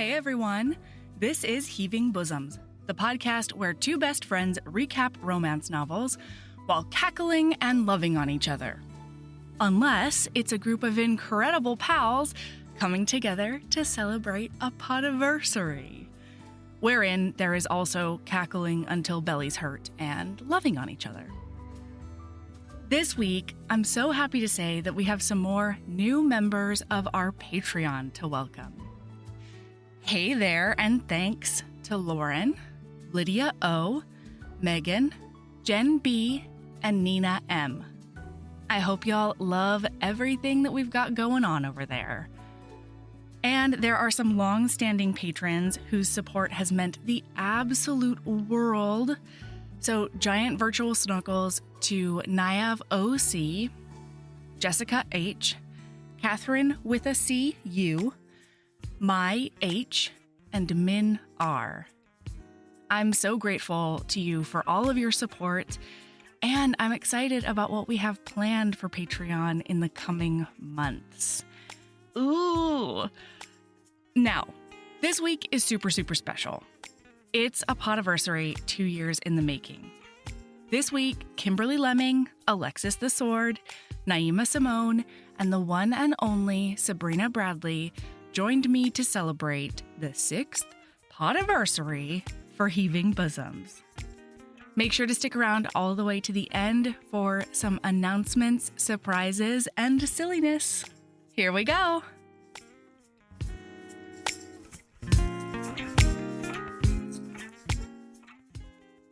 Hey everyone, this is Heaving Bosoms, the podcast where two best friends recap romance novels while cackling and loving on each other. Unless it's a group of incredible pals coming together to celebrate a Podiversary, wherein there is also cackling until bellies hurt and loving on each other. This week, I'm so happy to say that we have some more new members of our Patreon to welcome. Hey there, and thanks to Lauren, Lydia O, Megan, Jen B, and Nina M. I hope y'all love everything that we've got going on over there. And there are some long-standing patrons whose support has meant the absolute world. So giant virtual snuggles to Nyav OC, Jessica H, Catherine with a C U, My H, and Min R. I'm so grateful to you for all of your support, and I'm excited about what we have planned for Patreon in the coming months. Ooh! Now, this week is super special. It's a Podiversary 2 years in the making. This week, Kimberly Lemming, Alexis the Sword, Naima Simone, and the one and only Sabrina Bradley joined me to celebrate the 6th Podiversary for Heaving Bosoms. Make sure to stick around all the way to the end for some announcements, surprises, and silliness. Here we go.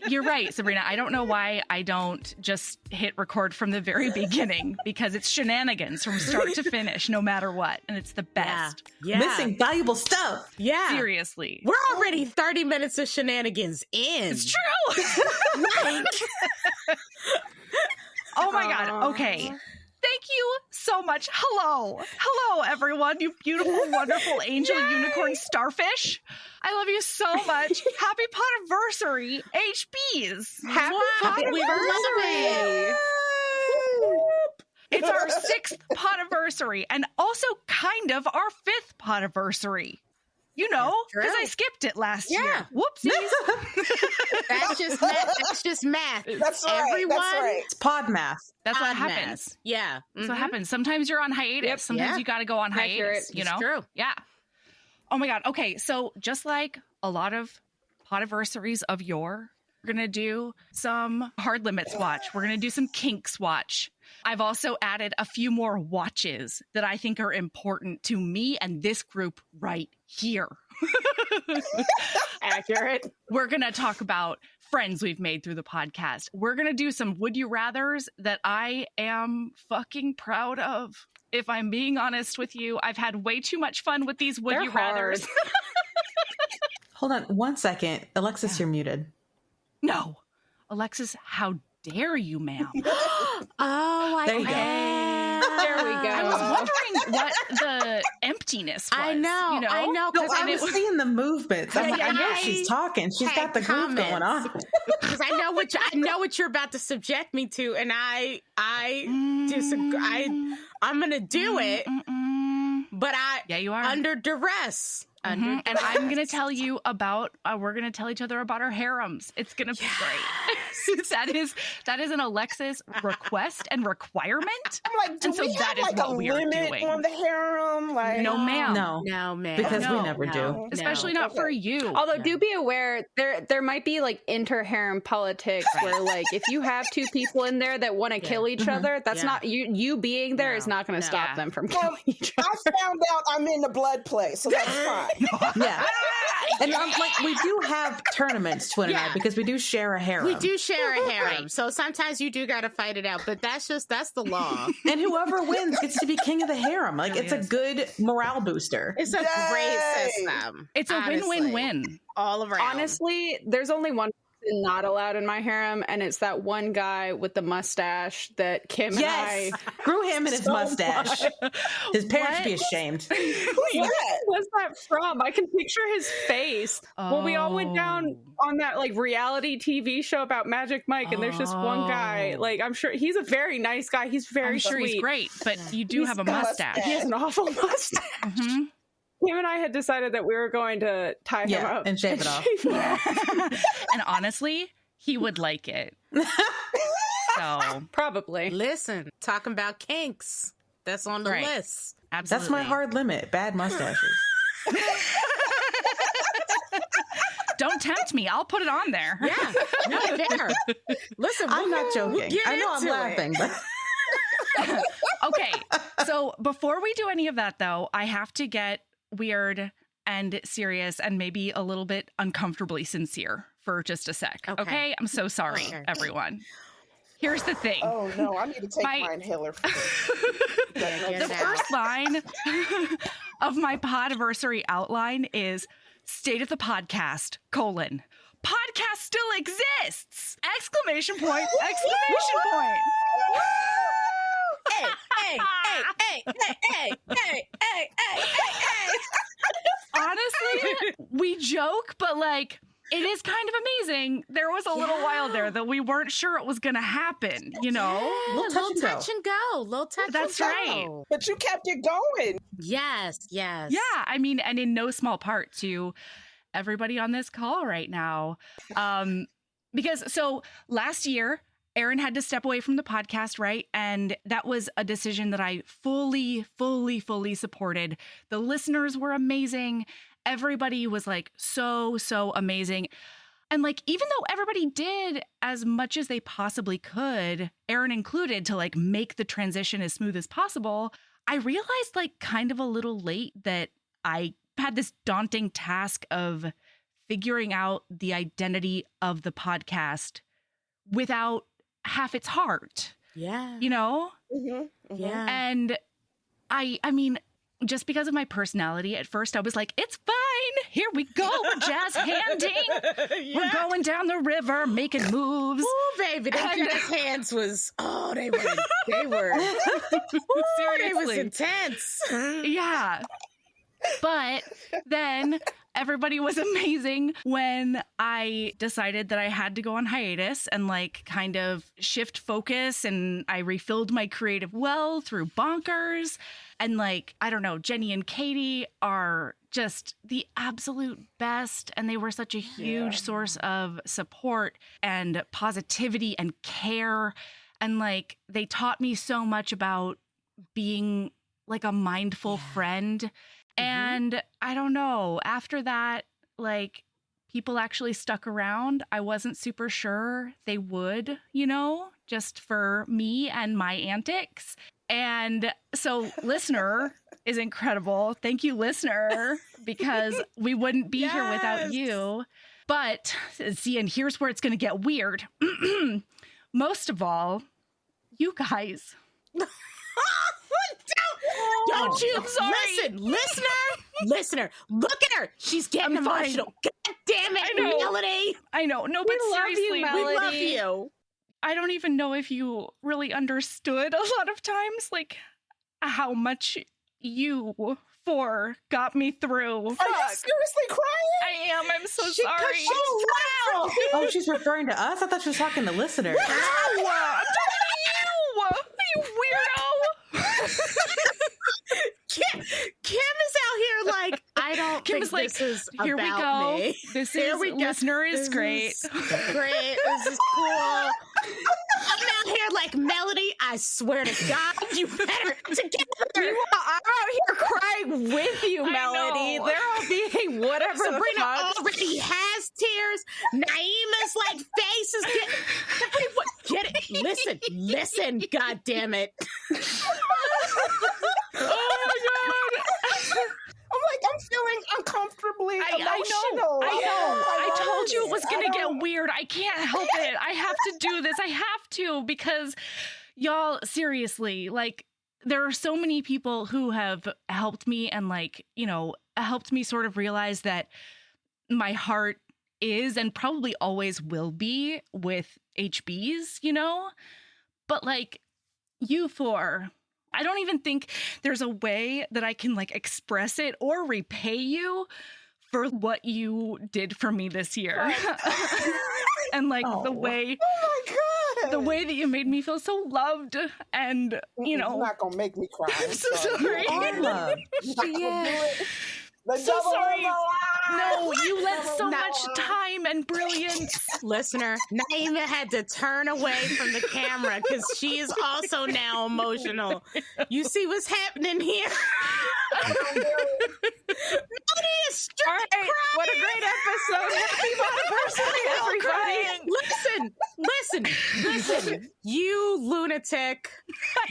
You're right, Sabrina. I don't know why I don't just hit record from the very beginning, because it's shenanigans from start to finish, no matter what. And it's the best. Yeah. Missing valuable stuff. Yeah. Seriously. We're already 30 minutes of shenanigans in. It's true. Like. Oh my God. Okay. Thank you so much. Hello, everyone, you beautiful, wonderful angel unicorn starfish. I love you so much. Happy Podiversary, HBs. Happy Podiversary. It's our 6th Podiversary and also kind of our 5th Podiversary. You know, because I skipped it last year. Whoopsies. That's just math. That's just math. That's right. Everyone, That's right. It's pod math. That's pod what happens. math. Yeah. That's what happens. Sometimes you're on hiatus. Yep. Sometimes you got to go on hiatus. Accurate. You know? It's true. Yeah. Oh my God. Okay. So just like a lot of Podiversaries of yore, we're going to do some hard limits watch. We're going to do some Kinks watch. I've also added a few more watches that I think are important to me and this group right here. Accurate. We're going to talk about friends we've made through the podcast. We're going to do some would you rathers that I am fucking proud of. If I'm being honest with you, I've had way too much fun with these would you rathers. Hold on 1 second. Alexis, you're muted. No. Alexis, how dare you, ma'am? There you go. There we go. I was wondering what the emptiness was. I know. You know? I know. No, I was seeing the movements. I'm like, I know she's talking. She's got the groove going on. Because I know what you're about to subject me to, and I'm gonna do it, but you are under duress. And I'm going to tell you about, we're going to tell each other about our harems. It's going to be great. that is an Alexis request and requirement. I'm like, do we have like a limit on the harem? Like, no, ma'am. No, ma'am. Because we never do. Especially not for you. Although do be aware, there might be like inter-harem politics where like if you have two people in there that want to kill each other, that's not you being there is not going to stop them from killing each other. I found out I'm in the blood place, so that's fine. Yeah. And like we do have tournaments, Twin and I, because we do share a harem. We do share a harem, so sometimes you do got to fight it out. But that's the law. And whoever wins gets to be king of the harem. Like it's a good morale booster. It's a great system. It's a win-win-win all around. Honestly, there's only one person not allowed in my harem, and it's that one guy with the mustache that Kim and I grew him and his mustache. His parents be ashamed. Where's that from? I can picture his face. Well, we all went down on that like reality TV show about Magic Mike, and there's just one guy. Like, I'm sure he's a very nice guy. He's very I'm sure sweet. he's great, but you do have a mustache. He has an awful mustache. Mm-hmm. Kim and I had decided that we were going to tie him up and shave it off. And honestly, he would like it. So probably. Listen, talking about kinks. That's on the list. Absolutely. That's my hard limit. Bad mustaches. Don't tempt me. I'll put it on there. Yeah. No, there. Listen, I'm not joking. I know I'm laughing, but okay. So before we do any of that, though, I have to get weird and serious and maybe a little bit uncomfortably sincere for just a sec. Okay? I'm so sorry, everyone. Here's the thing. Oh, no. I need to take my inhaler first. The first line of my Podiversary outline is state of the podcast, : podcast still exists! ! Exclamation point. Hey. Honestly, we joke, but like, it is kind of amazing. There was a little while there that we weren't sure it was going to happen, you know? Little touch and go. That's right. But you kept it going. Yes. Yeah, I mean, and in no small part to everybody on this call right now. Because so last year, Aaron had to step away from the podcast, right? And that was a decision that I fully supported. The listeners were amazing. Everybody was like so amazing. And like, even though everybody did as much as they possibly could, Aaron included, to like make the transition as smooth as possible, I realized like kind of a little late that I had this daunting task of figuring out the identity of the podcast without half its heart. Yeah. You know? Mm-hmm. Yeah. And I mean, just because of my personality, at first I was like, it's fine. Here we go. We're jazz handing. We're going down the river, making moves. Ooh, baby, them jazz hands was, they were Seriously. It was intense. Yeah. But then everybody was amazing when I decided that I had to go on hiatus and like kind of shift focus, and I refilled my creative well through Bonkers. And like, I don't know, Jenny and Katie are just the absolute best. And they were such a huge source of support and positivity and care. And like, they taught me so much about being like a mindful friend. And I don't know, after that, like, people actually stuck around. I wasn't super sure they would, you know, just for me and my antics. And so listener is incredible. Thank you, listener, because we wouldn't be here without you. But see, and here's where it's going to get weird. Most of all, you guys. Don't you listener, look at her. She's getting emotional. God damn it, Melody. I know. No, but seriously, we love you. I don't even know if you really understood a lot of times, like, how much you four got me through. Are you seriously crying? I am. I'm so sorry. Oh, she's referring to us? I thought she was talking to listeners. No, I'm talking to you, you weirdo. Kim is out here like, I don't Kim think is like, this is here we about go. me. This Here is we go. listener is This great. is great. This is cool. I'm out here like, Melody, I swear to God, you better together. I'm out here crying with you, I Melody. know. They're all being whatever Sabrina the fuck. already has tears. Naima's like face is get it. Listen, God damn it. Oh my God. I'm like, I'm feeling uncomfortably emotional. I know. I told you it was going to I don't- get weird. I can't help it. I have to do this. I have to, because y'all, seriously, like, there are so many people who have helped me and, like, you know, helped me sort of realize that my heart is and probably always will be with HBs, you know? But like, you four, I don't even think there's a way that I can like express it or repay you for what you did for me this year. And like the way, Oh my God. the way that you made me feel so loved, and you know, You're not gonna make me cry. I'm so sorry. You are loved. You're not gonna do it. So sorry. No, you let so much time and brilliance. Listener, Naima had to turn away from the camera because she is also now emotional. You see what's happening here? Nobody is straight crying. What a great episode. Happy Podiversary, everybody. Listen, you lunatic.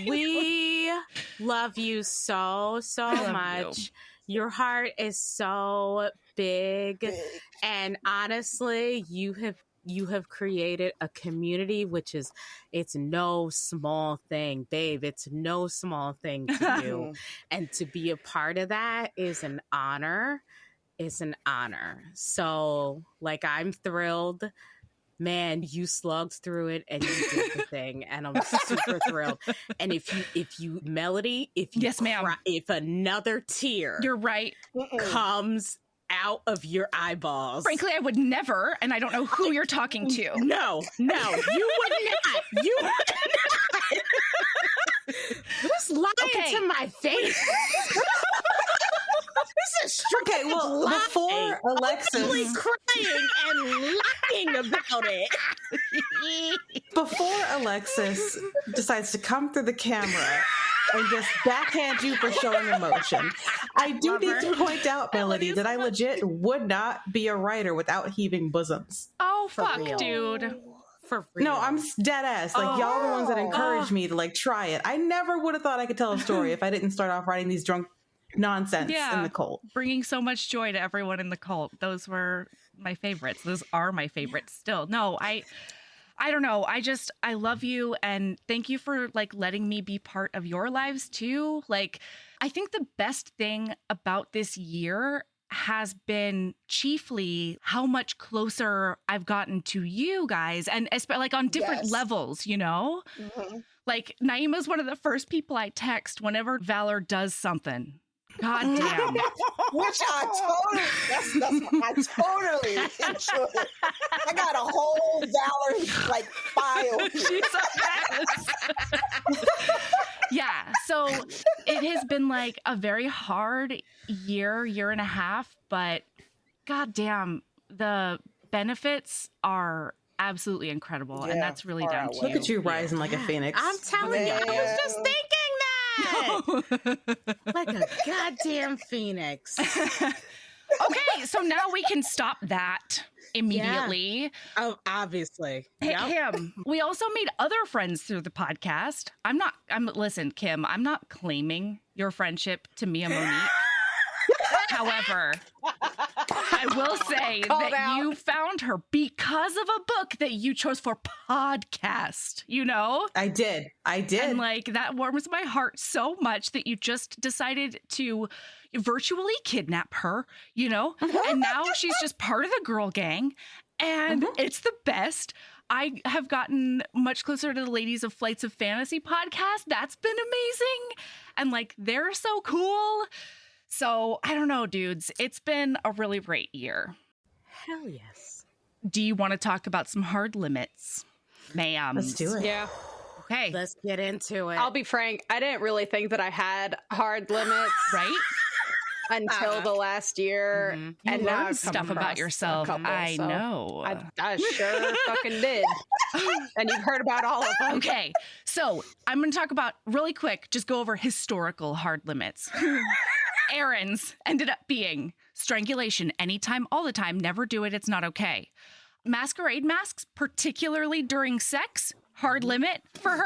We love you so much. Your heart is so big. And honestly, you have created a community, which is, it's no small thing, babe. It's no small thing to do. And to be a part of that is an honor. It's an honor. So, like, I'm thrilled. Man, you slugged through it and you did the thing, and I'm super thrilled. And if you Melody, if you yes, ma'am, if another tear, you're right, comes out of your eyeballs. Frankly, I would never, and I don't know who you're talking to. No, you would not. You would not. Who's lying to my face? This is okay. Well, before Alexis crying and lying about it, before Alexis decides to come through the camera and just backhand you for showing emotion, I do need to point out, Melody, that I legit would not be a writer without heaving bosoms. Oh, fuck, dude. For real. No, I'm dead ass. Like, y'all are the ones that encouraged me to, like, try it. I never would have thought I could tell a story if I didn't start off writing these drunk nonsense in the cult. Bringing so much joy to everyone in the cult. Those were my favorites. Those are my favorites still. No, I don't know. I love you, and thank you for, like, letting me be part of your lives too. Like, I think the best thing about this year has been chiefly how much closer I've gotten to you guys, and like on different levels, you know? Mm-hmm. Like, Naima's one of the first people I text whenever Valor does something. God damn. Which I totally enjoy it. I got a whole Valor, like, file. She's a mess. Yeah, so it has been, like, a very hard year and a half, but goddamn, the benefits are absolutely incredible, and that's really down to you. Look at you rising like a phoenix. I'm telling you, I was just thinking that. Like a goddamn phoenix. Okay, so now we can stop that immediately. Yeah. Oh, obviously. Kim, we also made other friends through the podcast. Listen, Kim, I'm not claiming your friendship to Mia Monique. However, I will say that you found her because of a book that you chose for podcast, you know? I did. And, like, that warms my heart so much that you just decided to virtually kidnap her, you know? And now she's just part of the girl gang, and it's the best. I have gotten much closer to the ladies of Flights of Fantasy podcast. That's been amazing. And, like, they're so cool. So, I don't know, dudes. It's been a really great year. Hell yes. Do you want to talk about some hard limits, ma'am? Let's do it. Yeah. Okay. Let's get into it. I'll be frank. I didn't really think that I had hard limits. Right? Until the last year. You and now learned I've stuff about yourself. I know. I sure fucking did. And you've heard about all of them. Okay. So I'm going to talk about, really quick, just go over historical hard limits. Aaron's ended up being strangulation anytime, all the time. Never do it. It's not okay. Masquerade masks, particularly during sex, hard limit for her.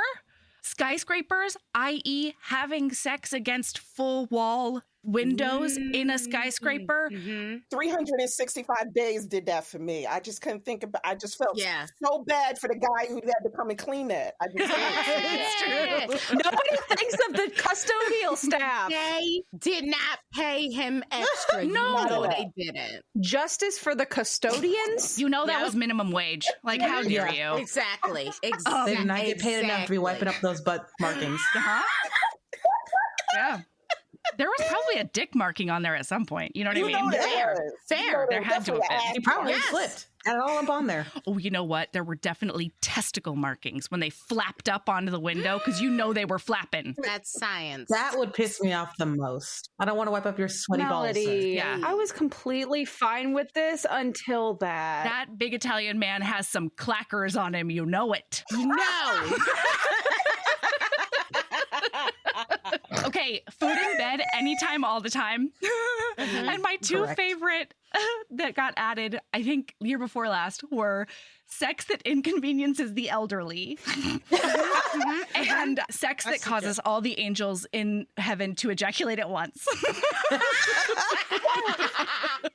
Skyscrapers, i.e. having sex against full wall windows in a skyscraper. 365 days did that for me. I just couldn't think about. I just felt so bad for the guy who had to come and clean that. I just it's true. Nobody thinks of the custodial staff. They did not pay him extra. No, they didn't. Justice for the custodians. You know that was minimum wage. Like, how dare you? Exactly. They did not get paid enough to be wiping up those butt markings. Yeah. There was probably a dick marking on there at some point. You know what I mean? Fair. There had to have been. He probably slipped. Had it all up on there. Oh, you know what? There were definitely testicle markings when they flapped up onto the window because you know they were flapping. That's science. That would piss me off the most. I don't want to wipe up your sweaty balls. Yeah. I was completely fine with this until that. That big Italian man has some clackers on him. You know it. No. Okay, food in bed anytime, all the time. And my two favorite that got added, I think year before last, were sex that inconveniences the elderly and sex that causes all the angels in heaven to ejaculate at once.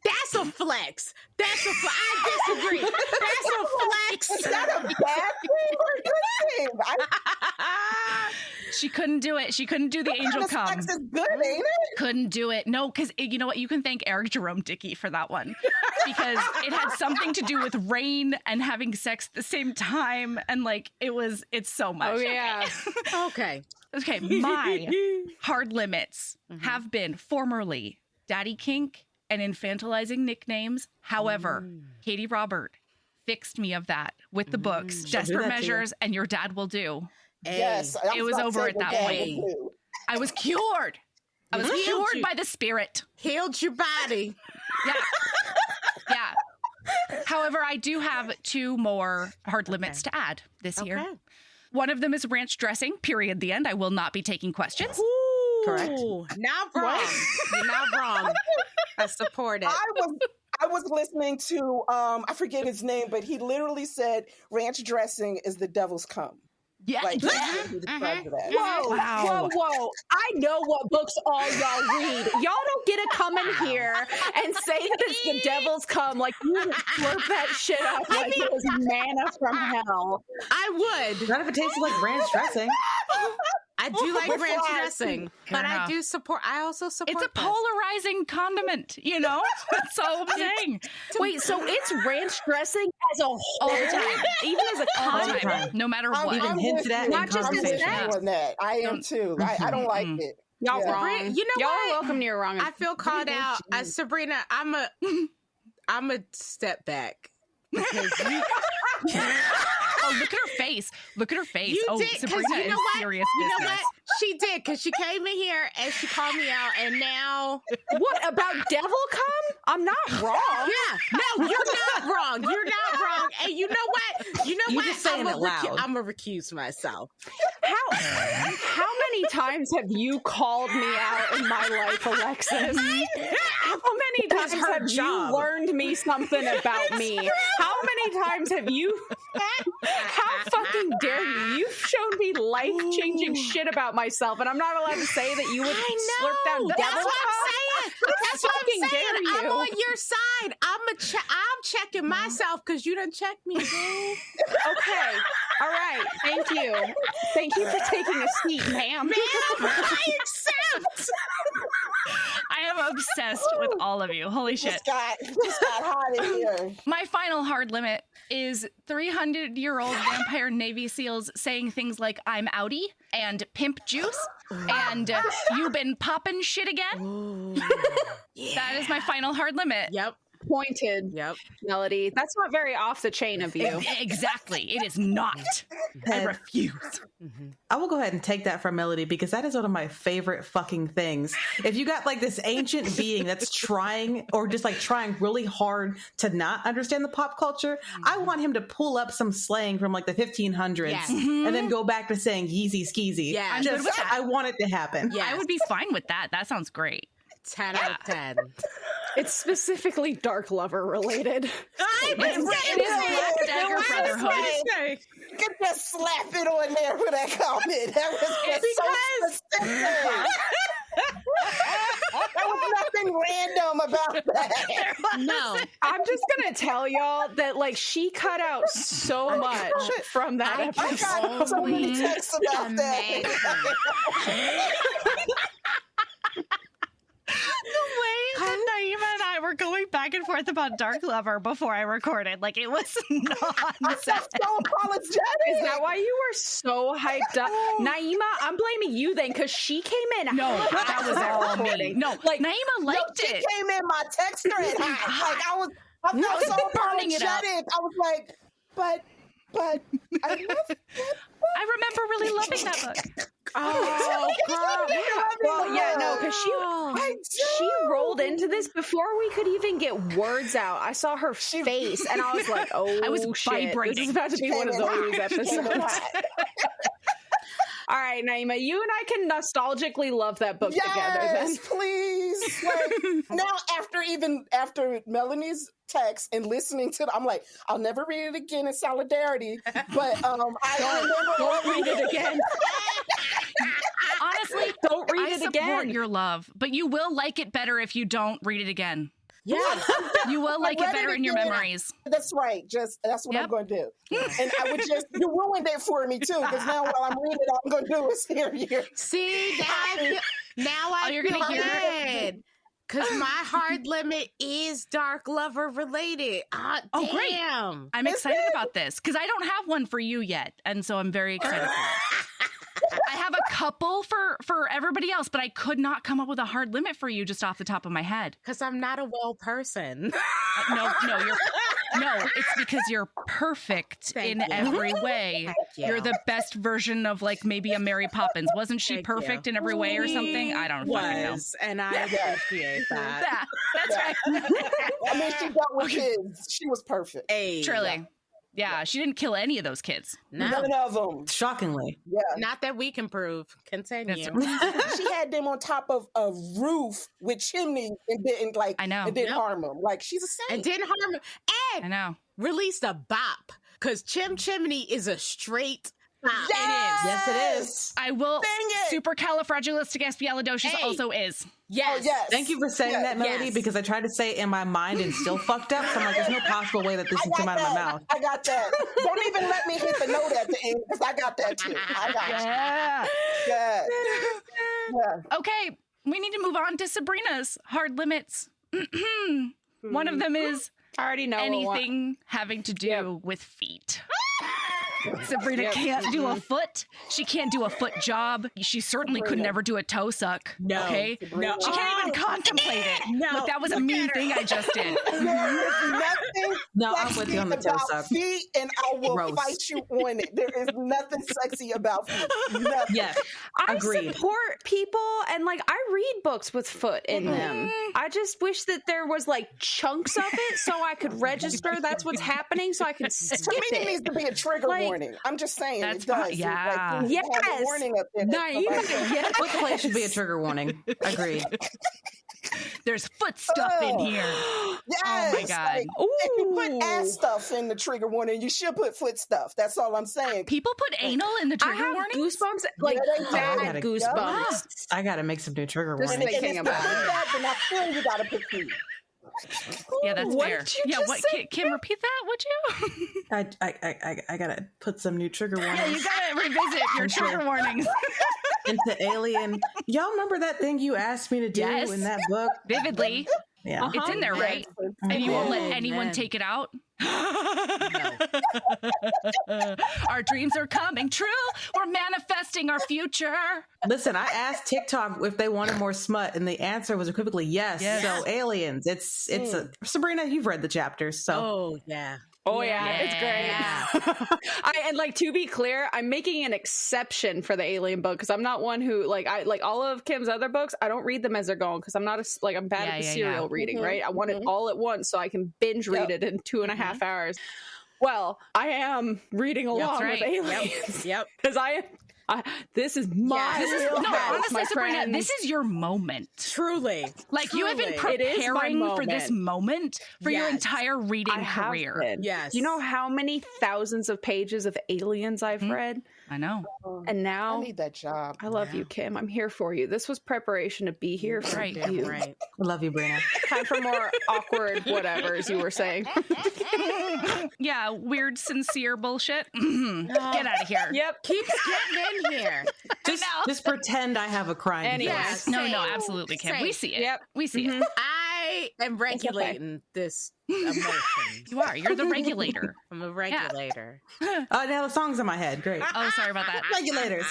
That's a flex. I disagree. That's a flex. Is that a bad thing or a good thing? She couldn't do it. She couldn't do the angel This cum. flex is good, ain't it? Couldn't do it. No, because you know what? You can thank Eric Jerome Dickey for that one. Because it had something to do with rain and having sex at the same time. And like, it's so much. Oh, yeah. Okay. Okay, my hard limits have been formerly Daddy Kink and infantilizing nicknames. However, Katie Robert fixed me of that with the books, Desperate Measures, and Your Dad Will Do. Yes. It was over at that point. I was cured. I was cured by the spirit. Healed your body. Yeah. Yeah. However, I do have two more hard limits to add this year. One of them is ranch dressing, period, the end. I will not be taking questions. Correct. Not wrong. You're not wrong. I support it. I was listening to I forget his name, but he literally said ranch dressing is the devil's cum. Yeah. Like, he described that. Whoa, Wow. whoa. I know what books all y'all read. Y'all don't get to come in here and say that it's the devil's cum like you would slurp that shit up like it was manna from hell. I would. Not if it tasted like ranch dressing. I do like ranch dressing, but I enough. do support. I also support. It's a this. polarizing condiment, you know? That's all I'm saying. Wait, so it's ranch dressing as a whole All the time. even as a All the condiment? time. No matter what. Even hinted at in Not just in conversation. sex. On that. I am too. I don't like it. Y'all Yeah. wrong. You know Y'all what? are welcome to your wrong. I feel called out. Sabrina, I'm a step back because you. Oh, look at her face. Look at her face. You oh, did, 'cause Sabrina you know is what? serious You know business. what? She did, because she came in here and she called me out, and now... What about devil cum? I'm not wrong. Yeah, no, you're not wrong. You're not wrong. And you know what? You know You what? just saying it loud. I'm going to recuse myself. How many times have you called me out in my life, Alexis? How many times her have job. you learned me something about me? How many times have you... How fucking dare you? You've shown me life-changing shit about myself, and I'm not allowed to say that you would slurp down That's devil what cum? I'm saying. That's what fucking I'm saying. dare I'm you. on your side. I'm checking myself because you done checked me, boo. Okay. All right. Thank you. Thank you for taking a seat, ma'am. I accept. I am obsessed with all of you. Holy shit. Just got hot in here. My final hard limit is 300-year-old vampire Navy SEALs saying things like, I'm outie, and pimp juice, and you been popping shit again. That is my final hard limit. Yep. Pointed. Yep. Melody. That's not very off the chain of you. Exactly. It is not. I refuse. I will go ahead and take that from Melody because that is one of my favorite fucking things. If you got like this ancient being that's trying or just like trying really hard to not understand the pop culture, I want him to pull up some slang from like the 1500s Yes. and then go back to saying Yeezy Skeezy. Yeah. I'm good with that. I want it to happen. Yeah. I would be fine with that. That sounds great. 10 out of 10. It's specifically Dark Lover related. It is Black Dagger Brotherhood. Get just slap it on there for that comment. That was just so specific. There was nothing random about that. No. I'm just gonna tell y'all that like she cut out so much from that I episode. got so many texts about that. The way that Naima and I were going back and forth about Dark Lover before I recorded. Like, it was nonsense. So apologetic. Is that why you were so hyped up? Naima, I'm blaming you then, because she came in. No, that was all me. No, like Naima liked She it. came in my text thread hot. Like I felt so burning it up. apologetic. I was like, but I love that. I remember really loving that book. Oh, girl. Well, yeah, no, because she rolled into this before we could even get words out. I saw her face, and I was like, oh, I was shit. vibrating. This is about to be one of those episodes. All right, Naima, you and I can nostalgically love that book together then. Yes, please. Like, now, after Melanie's text and listening to I'm like, I'll never read it again in solidarity, but I Don't read it again. Honestly, Don't read I it support again. your love, but you will like it better if you don't read it again. Yeah. You will like it read better it in your again. memories. That's right. That's what I'm going to do. And I would you ruined it for me too, because now while I'm reading it, all I'm going to do is hear you. See, now I you're feel gonna hear good. Because my hard limit is Dark Lover related. Oh, great. Damn. I'm excited about this because I don't have one for you yet. And so I'm very excited for it. I have a couple for everybody else, but I could not come up with a hard limit for you just off the top of my head. Because I'm not a well person. No, it's because you're perfect in every way. you. You're the best version of like maybe a Mary Poppins. Wasn't she Thank perfect you. in every way or something? I don't fucking know. And I appreciate that. That's right. I mean, she dealt with kids. She was perfect. Hey, Truly. Yeah, she didn't kill any of those kids. None of them. Shockingly. Yeah. Not that we can prove. Continue. She had them on top of a roof with chimneys and didn't I know. and didn't harm them. Like, she's a saint. And didn't harm him. I know. Released a bop. Because Chimney is a straight bop. Yes, it is. I will. Dang it. Supercalifragilisticexpialidocious also is. Yes. Oh, yes. Thank you for saying that, Melody, Yes. because I tried to say it in my mind and still fucked up. So I'm like, there's no possible way that this can come out of my mouth. I got that. Don't even let me hit the note at the end, because I got that too. I got Yeah. it. Yeah. Okay, we need to move on to Sabrina's hard limits. One of them is I already know anything having to do with feet. Sabrina can't do a foot. She can't do a foot job. She certainly could never do a toe suck. No. Okay? Sabrina. She can't even contemplate it. No. Look, that was a mean thing I just did. There is nothing No, I'm sexy with you on the toe about suck. feet, and I will Gross. fight you on it. There is nothing sexy about feet. Nothing. Yes. I Agreed. support people, and like I read books with foot in them. I just wish that there was like chunks of it so I could register that's what's happening, so I could skip To me, it needs it. to be a trigger Like- warning. I'm just saying, That's it does. fine. Yeah. Like, you have a Yes. warning up there. Naima, Foot play should be a trigger warning. Agreed. There's foot stuff in here. Yes. Oh my God. Like, if you put Ooh. ass stuff in the trigger warning, you should put foot stuff. That's all I'm saying. People put anal in the I trigger have warning? goosebumps, like Yeah, they do. bad I gotta- goosebumps. I got to make some new trigger Just warnings. thinking If you about put it. that, then I feel you gotta put feet. Yeah, that's What fair. did you Yeah, just what? say? Kim, repeat that, would you? I got to put some new trigger Yeah, warnings you gotta revisit your trigger warnings. into Alien. Y'all remember that thing you asked me to do Yes. in that book? Vividly. Yeah. It's in there, right? Yes. And you won't let Oh, anyone man. take it out? Our dreams are coming true. We're manifesting our future. Listen, I asked TikTok if they wanted more smut, and the answer was equivocally yes. Yes. So Aliens, it's a Sabrina. You've read the chapters, so Oh, yeah. Oh yeah, it's great. And like to be clear, I'm making an exception for the Alien book because I'm not one who like all of Kim's other books. I don't read them as they're going because I'm not I'm bad at the serial reading. Right, I want it all at once so I can binge read it in 2.5 hours. Well, I am reading along with Aliens. Yep. Because this is my No, wheelhouse, honestly, my Sabrina, friends. this is your moment. Truly. Like, you have been Truly. It is my preparing for this moment for your Yes. entire reading I have career. been. Yes. You know how many thousands of pages of Aliens I've read? I know. And now I need that job. I love you, Kim. I'm here for you. This was preparation to be here for Right. you. Right. I love you, Brina. Time for more awkward whatevers you were saying. Yeah, weird, sincere bullshit. Get out of here. Yep. Keeps getting in here. Just pretend I have a crying Anyways. face. No, absolutely, Kim. Same. We see it. Yep. We see it. I I am regulating this emotion. You are. You're the regulator. I'm a regulator. Oh, now the song's in my head. Great. Oh, sorry about that. Regulators.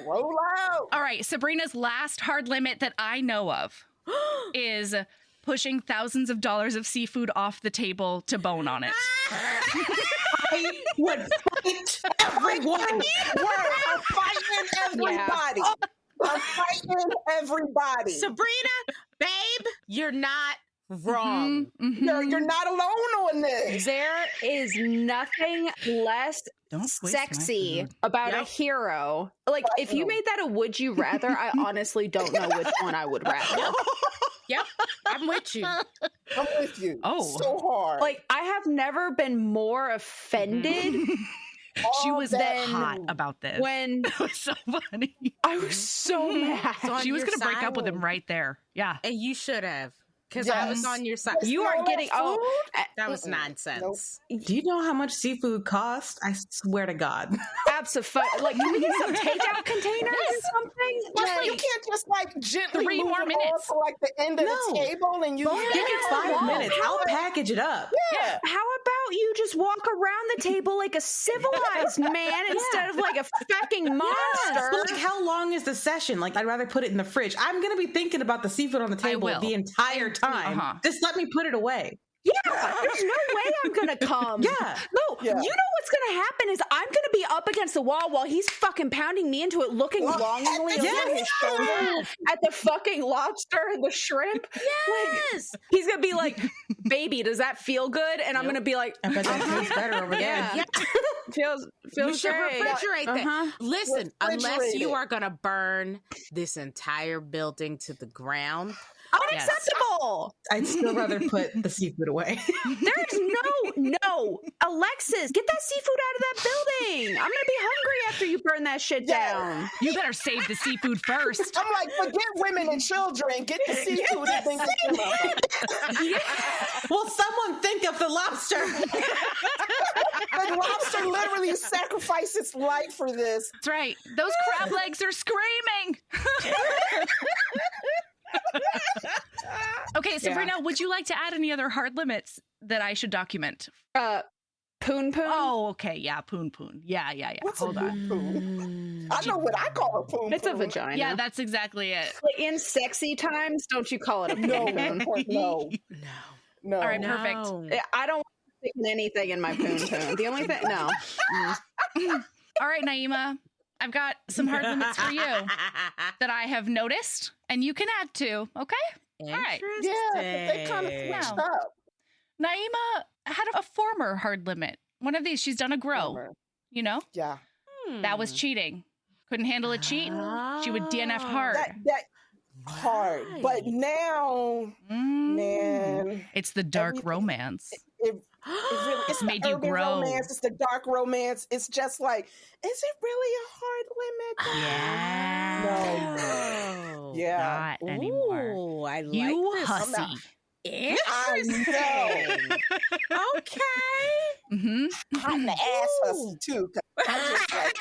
Roll out. All right. Sabrina's last hard limit that I know of is pushing thousands of dollars of seafood off the table to bone on it. I would fight everyone. I'm fighting everybody. I'm fighting everybody. Sabrina, babe, you're not wrong. You're not alone on this. There is nothing less Don't waste my sexy food. about a hero. Like, if you made that a would you rather, I honestly don't know which one I would rather. Yep, I'm with you. I'm with you. Oh. So hard. Like, I have never been more offended She was then hot about this. when It was so funny. I was so mad. on She was your going to break up with him side. right there. Yeah. And you should have, because I was Yes. on your side. You are getting That was nonsense. Do you know how much seafood costs? I swear to God. absolutely. Like, can we get some takeout containers or something? Like, you can't just like gently 3 move more it on minutes. to like the end of No. the table and you Give me 5 minutes. I'll package it up. Yeah. How about you just walk around the table like a civilized man instead of like a fucking monster? But like, how long is the session? Like, I'd rather put it in the fridge. I'm going to be thinking about the seafood on the table will. the entire time. Just let me put it away. Yeah, there's no way I'm gonna come. Yeah. No, Yeah. you know what's gonna happen is I'm gonna be up against the wall while he's fucking pounding me into it, looking longingly over his shoulder at the fucking lobster and the shrimp. Yes. Like, he's gonna be like, "Baby, does that feel good?" And I'm gonna be like, I bet that tastes better over there. "Yeah, feels You should great." refrigerate that. Listen, unless you Refrigerate it. are going to burn this entire building to the ground. Unacceptable. I'd still rather put the seafood away. There's no, Alexis, get that seafood out of that building. I'm gonna be hungry after you burn that shit down. You better save the seafood first. I'm like, forget women and children. Get the seafood and then get them out. Will someone think of the lobster? The lobster literally sacrificed its life for this. That's right. Those crab legs are screaming. Okay, Sabrina, would you like to add any other hard limits that I should document? Poon poon. Oh, okay. Yeah, poon poon. Yeah. What's Hold a on. poon? I know what I call a poon. It's a vagina. Yeah, that's exactly it. Like, in sexy times, don't you call it a poon No, poon? no. All right, No. perfect. I don't want to stick in anything in my poon poon. The only thing, no. All right, Naima, I've got some hard limits for you that I have noticed and you can add to. Okay? All right. Yeah, but they kind of switched Wow. up. Naima had a former hard limit. One of these, she's done a grow. Former. You know? Yeah. That was cheating. Couldn't handle a cheat. She would DNF hard. That hard. But now, man, It's the dark everything- romance. it really, it's Made the you urban grow. romance, it's the dark romance. It's just like, is it really a hard limit? Yeah. No. Yeah. Not anymore. Ooh, I like You this. hussy. I Interesting. Okay. Mm-hmm. hot in the ass hussy too. 'Cause I'm just like,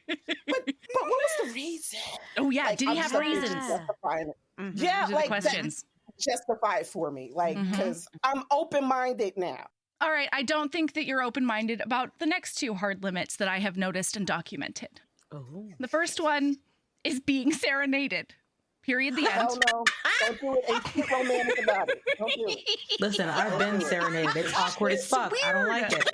but what was the reason? Oh, yeah. Like, Did he I'm have just reasons? justifying it. Mhm. Yeah, These are the like questions. justify it for me, like Mhm. because I'm open minded now. All right. I don't think that you're open minded about the next two hard limits that I have noticed and documented. Ooh. The first one is being serenaded. Period. The end. Hell no, don't do it. Ain't too romantic about it. Don't do it. Listen, I've been serenaded. It's awkward as fuck. I don't like it.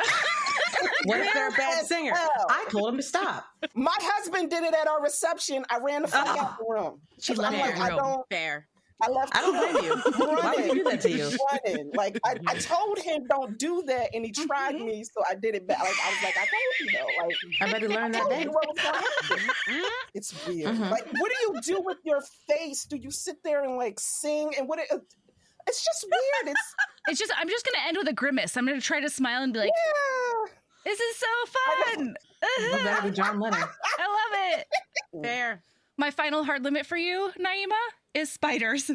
What if they're a bad singer? I told him to stop. My husband did it at our reception. I ran the fuck out the room. She 'Cause left I'm like, the I room. don't. Fair. I left. I don't blame you. Why would you do that to you? Running. Like I told him don't do that, and he tried me, so I did it back. Like I was like, I told you though. Like I better learn that told day. you what was gonna happen. It's weird. Like, what do you do with your face? Do you sit there and like sing? And it's just weird. It's I'm just going to end with a grimace. I'm going to try to smile and be like, yeah. this is so fun. You better be John Lennon. I love it. Fair. My final hard limit for you, Naima, is spiders.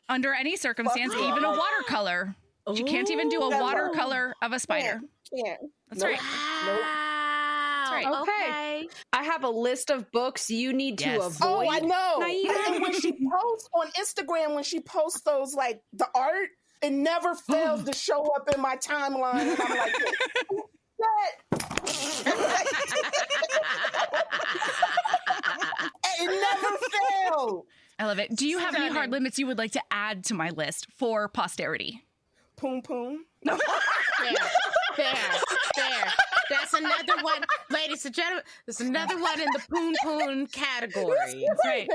Under any circumstance, even a watercolor. She can't even do a Ooh. watercolor of a spider. Can't. That's Nope. right. Wow. That's right. Okay. I have a list of books you need to avoid. Oh, I know. Naima. And when she posts on Instagram, when she posts those, like, the art, it never fails to show up in my timeline. And I'm like, it never failed. I love it. Do you have any hard limits you would like to add to my list for posterity? Poom poom. Fair. That's another one, ladies and gentlemen. There's another one in the poon poon category. That's right.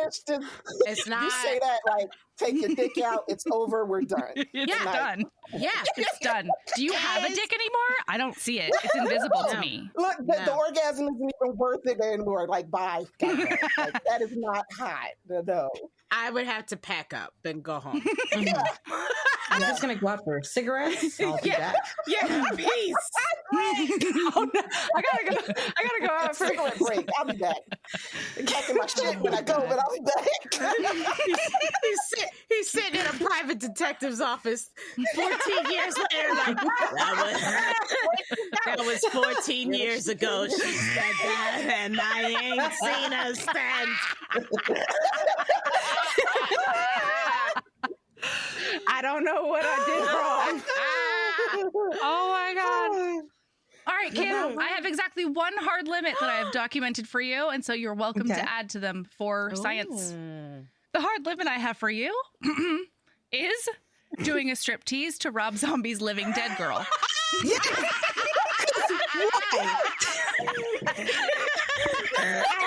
It's not. You say that like, take your dick out. It's over. We're done. It's done. Yeah, It's done. Do you have a dick anymore? I don't see it. It's invisible to me. Look, the orgasm isn't even worth it anymore. Like, bye. Like, that is not hot. No. I would have to pack up and go home. Yeah. I'm just gonna go out for cigarettes. I'll be back. Yeah, peace. Oh, no. I gotta go out for Cigarette break. I'll be back. Packing my shit when I go, but I'll be back. He's sitting in a private detective's office 14 years later, like, that was 14 years ago. She said that, and I ain't seen her since. I don't know what I did wrong. Oh my God. All right, Kim, I have exactly one hard limit that I have documented for you, and so you're welcome to add to them for science. The hard limit I have for you is doing a striptease to Rob Zombie's Living Dead Girl.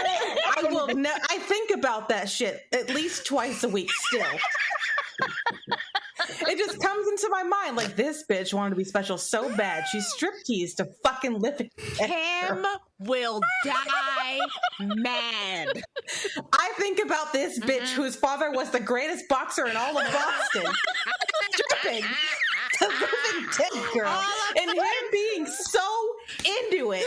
I think about that shit at least twice a week still. It just comes into my mind like, this bitch wanted to be special so bad. She stripteased to fucking Living Dead. Kim will die mad. I think about this bitch whose father was the greatest boxer in all of Boston stripping to Living Dead Girl and him being so into it.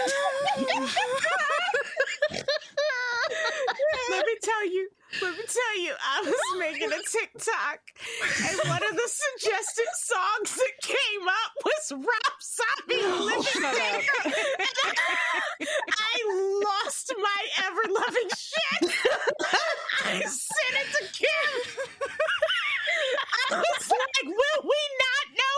Let me tell you, I was making a TikTok, and one of the suggested songs that came up was Rob Zombie Living Dead Girl. I lost my ever-loving shit. I sent it to Kim. I was like, will we not know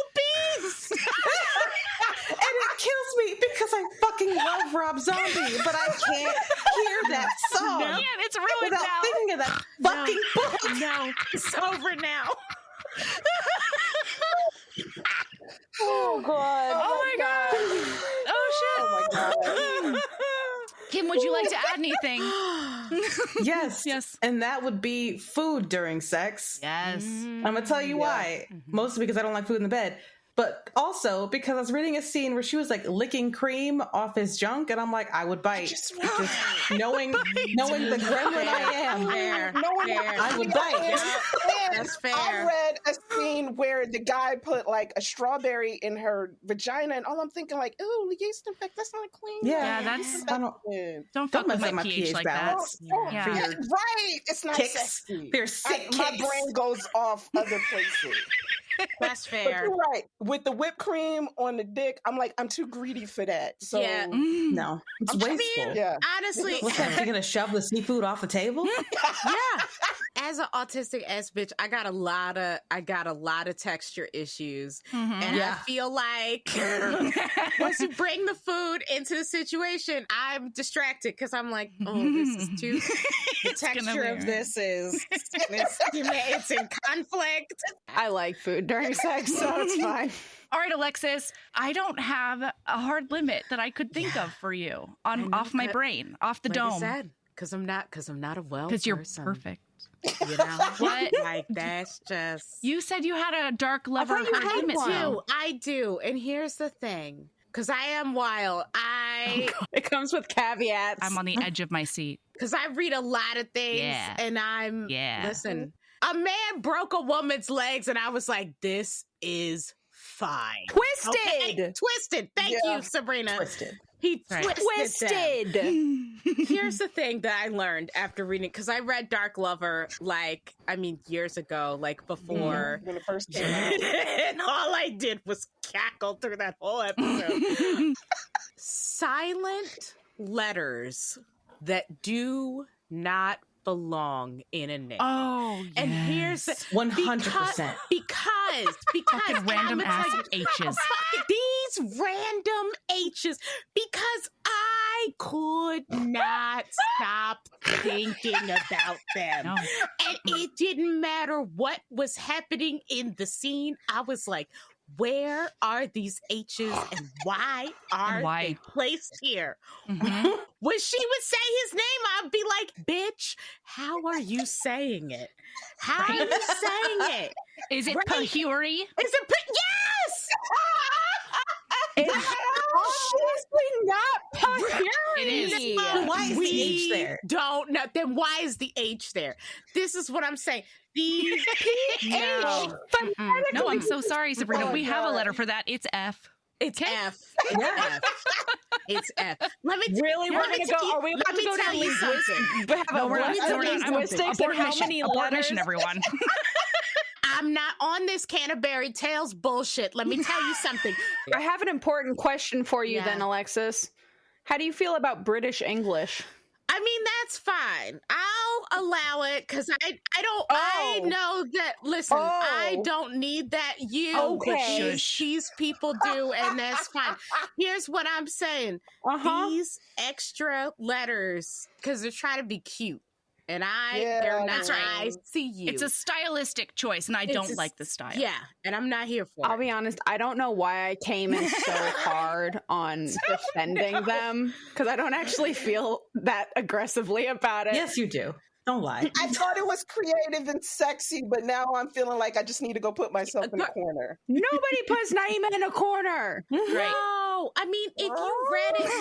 peace? And it kills me because I fucking love Rob Zombie, but I can't hear that song. Man, it's ruined without now. thinking of that fucking book. No, it's over now. Oh, God. Oh my God. Oh shit. Oh my God. Kim, would you like to add anything? Yes. Yes. And that would be food during sex. Yes. I'm going to tell you why. Mostly because I don't like food in the bed. But also because I was reading a scene where she was like licking cream off his junk, and I'm like, I would bite. Just knowing the gremlin I am. Fair. I would bite. That's fair. I read a scene where the guy put like a strawberry in her vagina, and all I'm thinking like, ooh, yeast infect. That's not clean. Yeah, that's- Don't fuck with mess my up pH like that. balance. Yeah. For your Right. It's not kicks. sexy. They're sick My kicks. brain goes off other places. That's But fair. you're right. With the whipped cream on the dick, I'm like, I'm too greedy for that. So Yeah. No, it's wasteful. yeah. Honestly, What's that? You're gonna shove the seafood off the table? yeah. As an autistic ass bitch, I got a lot of texture issues, and I feel like once you bring the food into the situation, I'm distracted because I'm like, oh, this is too. The texture of this is it's in conflict. I like food during sex, so it's fine. All right, Alexis, I don't have a hard limit that I could think of for you off my brain, off the dome. Because I'm not a well Because you're person. perfect. You know What? Like that's just. You said you had a dark lover I thought you hard had limit one. too. I do, and here's the thing: because I am wild, It comes with caveats. I'm on the edge of my seat. because I read a lot of things, Yeah. and Yeah. listen. A man broke a woman's legs, and I was like, "This is fine." Twisted. Okay? Twisted. Thank you, Sabrina. Twisted. He Right. twisted. them. Twisted. Here's the thing that I learned after reading, because I read Dark Lover, years ago, before. When it first came out. And all I did was cackle through that whole episode. Silent letters that do not belong in a name. Oh, yes. And here's 100%. Because fucking random ass H's. These random H's, because I could not stop thinking about them. No. And it didn't matter what was happening in the scene. I was like, where are these H's and why are they placed here? Mm-hmm. When she would say his name, I'd be like, bitch, how are you saying it? How are you saying it? Is it Right. Pahuri? Is it? Yes! It's obviously not Pahuri. It is. Why is the H there? Don't know. Then why is the H there? This is what I'm saying. These no. No, I'm so sorry, Sabrina. Oh, we have a God. letter for that. It's F. It's F. Yeah. It's F. Let me Really, we're gonna go. Are we about to go tell to you something. No, we're not. we're linguistics and how many Abort letters? mission, everyone. I'm not on this Canterbury Tales bullshit. Let me tell you something. I have an important question for you, Yeah. then, Alexis. How do you feel about British English? I mean, that's fine. I'll allow it because I know that, listen, I don't need that Okay. but these people do, and that's fine. Here's what I'm saying. These extra letters, because they're trying to be cute. And they're not. That's right. I see you. It's a stylistic choice, and I don't like the style. Yeah, and I'm not here for I'll it. be honest, I don't know why I came in so hard on defending them, because I don't actually feel that aggressively about it. Yes, you do. Don't lie. I thought it was creative and sexy, but now I'm feeling like I just need to go put myself in a corner. Nobody puts Naima in a corner. No, I mean, if you read it,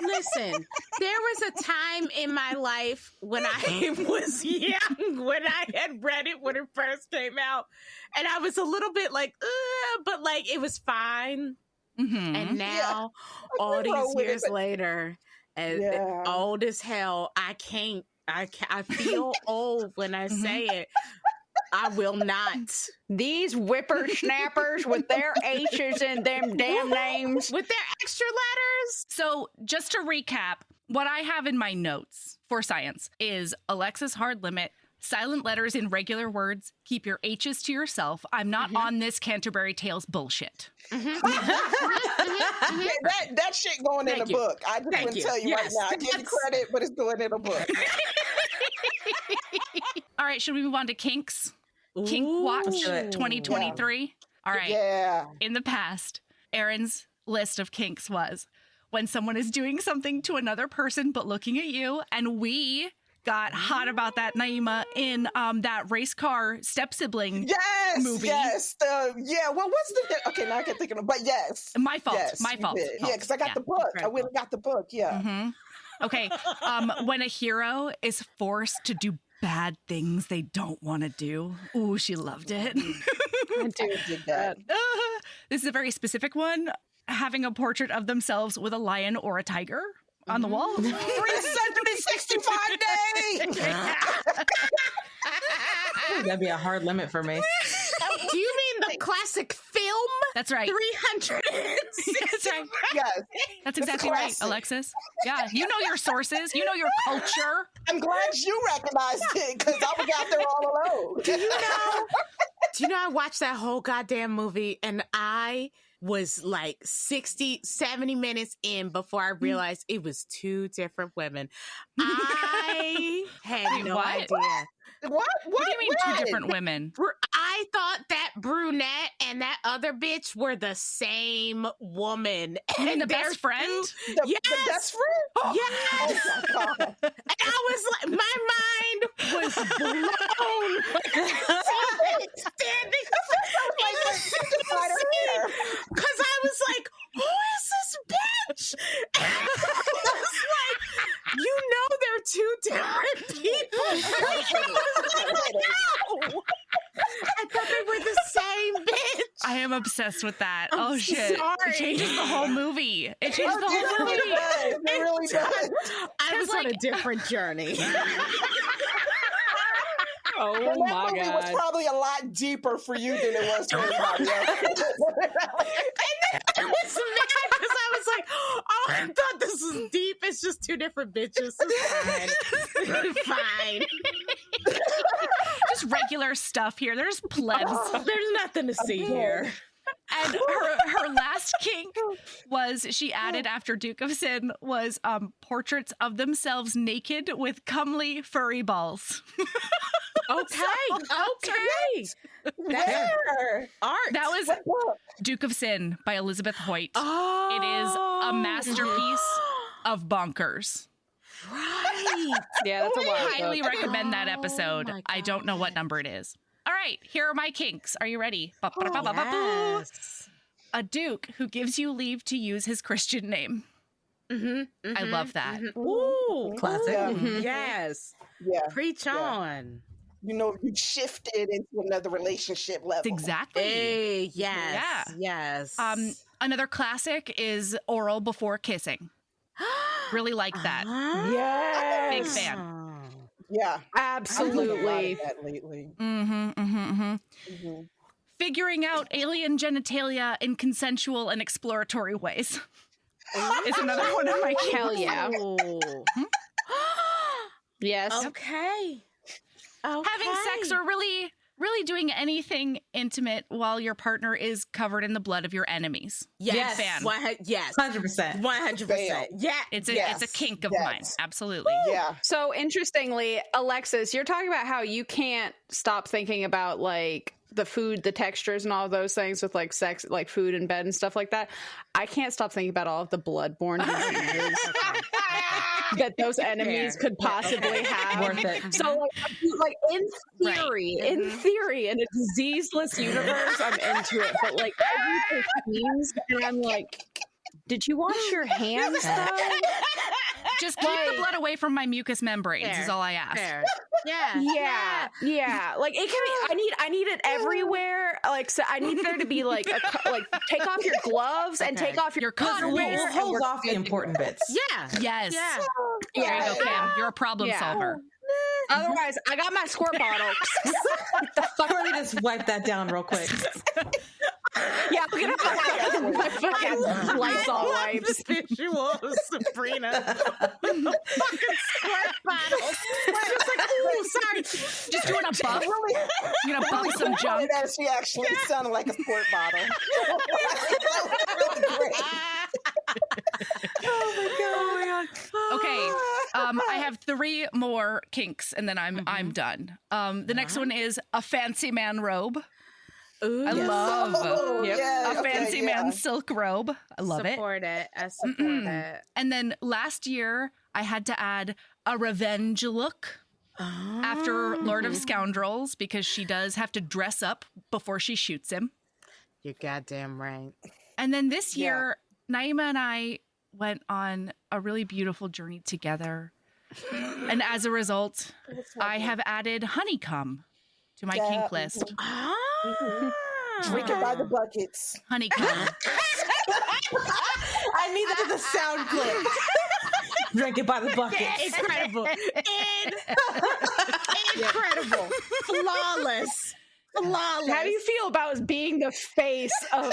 listen, there was a time in my life when I was young, when I had read it when it first came out, and I was a little bit like, but like, it was fine. Mm-hmm. And now, all these years later, as old as hell, I can't. I feel old when I say it. I will not. These whippersnappers with their H's in them damn names. With their extra letters. So, just to recap, what I have in my notes for science is Alexis hard limit, silent letters in regular words, keep your H's to yourself. I'm not on this Canterbury Tales bullshit. That shit going in a book. I just want to tell you right now. I give you credit, but it's going in a book. All right, should we move on to Kinks? Kink Watch 2023. All right. Yeah. In the past, Aaron's list of kinks was when someone is doing something to another person but looking at you, and we got hot about that, Naima, in that race car step sibling movie. Yes. What was the... Okay, now I can't think of it, but yes. My fault. Yes, My fault. Yeah, because I got the book. I went and got the book, Mm-hmm. Okay. When a hero is forced to do bad things they don't want to do. Ooh, she loved it. I did that. This is a very specific one. Having a portrait of themselves with a lion or a tiger on the wall. 365 days! That'd be a hard limit for me. Do you mean the classic film? That's right. 300. That's right. Yes. That's exactly right, classic. Alexis. Yeah, you know your sources. You know your culture. I'm glad you recognized it because I was out there all alone. Do you know I watched that whole goddamn movie and I was like 60, 70 minutes in before I realized it was two different women. I had no idea. What What do you mean two different women? I thought that brunette and that other bitch were the same woman. You mean the They're best friend? The best friend? Yes. Oh my God. And I was like, my mind was blown. Standing because I was like, who is this bitch? And I was like, you know they're two different people. No. I thought they were the same bitch. I am obsessed with that. I'm oh shit. sorry. It changes the whole movie. It changes the whole movie. It really does. I was on a different journey. Oh And that my movie was God. probably a lot deeper for you than it was for everybody else. And then I was mad because I was like, oh, I thought this was deep. It's just two different bitches. It's fine. Just regular stuff here. There's plebs. There's nothing to see here. And her last kink was she added after Duke of Sin was portraits of themselves naked with comely furry balls. Okay. Where? Art. That was What book? Duke of Sin by Elizabeth Hoyt. Oh. It is a masterpiece of bonkers. Right. Yeah, that's a wild Highly book. recommend that Oh episode. my I don't know what number it is. All right, here are my kinks. Are you ready? Yes. A duke who gives you leave to use his Christian name. I love that. Ooh. Classic. Yeah. Mhm. Yes. Yeah. Preach on. You know, you shifted into another relationship level. Exactly. Hey, yes. Yeah. Yes. Another classic is oral before kissing. Really like that. Yes. Big fan. Yeah. Absolutely. I've that lately. Figuring out alien genitalia in consensual and exploratory ways is another one of my kinks. Hell yeah. Ooh. Yes. Okay. Having sex or really doing anything intimate while your partner is covered in the blood of your enemies. Yes. Big fan. Yes. 100%. 100%. Yeah. It's Yes. a kink of Yes. mine. Absolutely. Yeah. So interestingly, Alexis, you're talking about how you can't stop thinking about like the food, the textures, and all of those things with like sex, like food in bed and stuff like that. I can't stop thinking about all of the bloodborne diseases that those enemies could possibly have. Worth it. So, like in theory, in a diseaseless universe, I'm into it. But like every themes, and I'm like, did you wash your hands though? Just keep the blood away from my mucous membranes is all I ask. Fair. Yeah. Yeah. Like it can be. I need it everywhere. Like so, I need there to be like like take off your gloves and take off your cotton We'll underwear. hold off the important bits. Yeah. Yes. Yeah. There you go, Kim. You're a problem Yeah. solver. Otherwise, I got my squirt bottle. Let me just wipe that down real quick. Yeah, I'm gonna have my fucking Lysol wipes. Visual of Sabrina. Fucking squirt bottle. Just like, ooh, sorry. Just doing a buff. You're gonna buff some junk. That she actually sounded like a squirt bottle. Really great. Oh my god. Okay. I have 3 more kinks and then I'm done. The next one is a fancy man robe. Ooh, I love yeah, a fancy man silk robe. I love it. Support it. I support it. And then last year I had to add a revenge look after Lord of Scoundrels because she does have to dress up before she shoots him. You're goddamn right. And then this year, Naima and I went on a really beautiful journey together. And as a result, I have added honeycomb to my kink list. Drink it by the buckets. Honeycomb. I need that as a sound clip. Drink it by the bucket. Incredible. Incredible. Flawless. Flawless. How do you feel about being the face of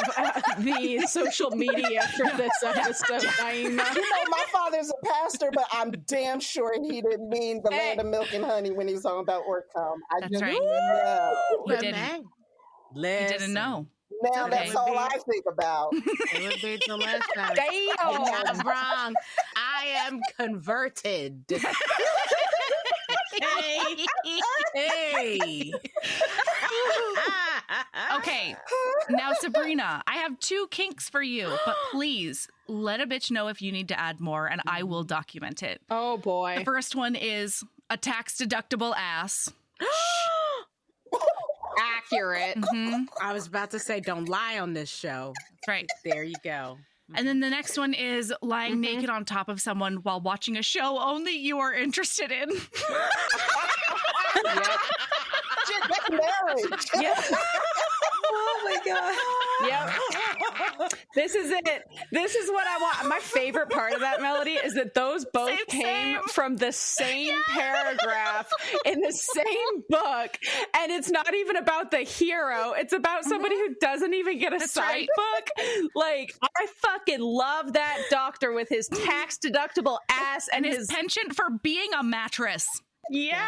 the social media for this episode, Naima? You know, my father's a pastor, but I'm damn sure he didn't mean the land of milk and honey when he was talking about Orcom. That's right. know. You didn't. You didn't know. Now Okay. that's all I think about. It would be the last time. Damn. I'm wrong. I am converted. Hey. Okay. Now, Sabrina, I have 2 kinks for you, but please let a bitch know if you need to add more and I will document it. Oh boy. The first one is a tax deductible ass. Accurate. I was about to say, don't lie on this show. That's right. There you go. And then the next one is lying naked on top of someone while watching a show only you are interested in. That's marriage. Yep. Oh my god. Yep. This is it. This is what I want. My favorite part of that melody is that those both came from the same paragraph in the same book. And it's not even about the hero. It's about somebody who doesn't even get a side book. Like, I fucking love that doctor with his tax deductible ass and his penchant for being a mattress. Yeah.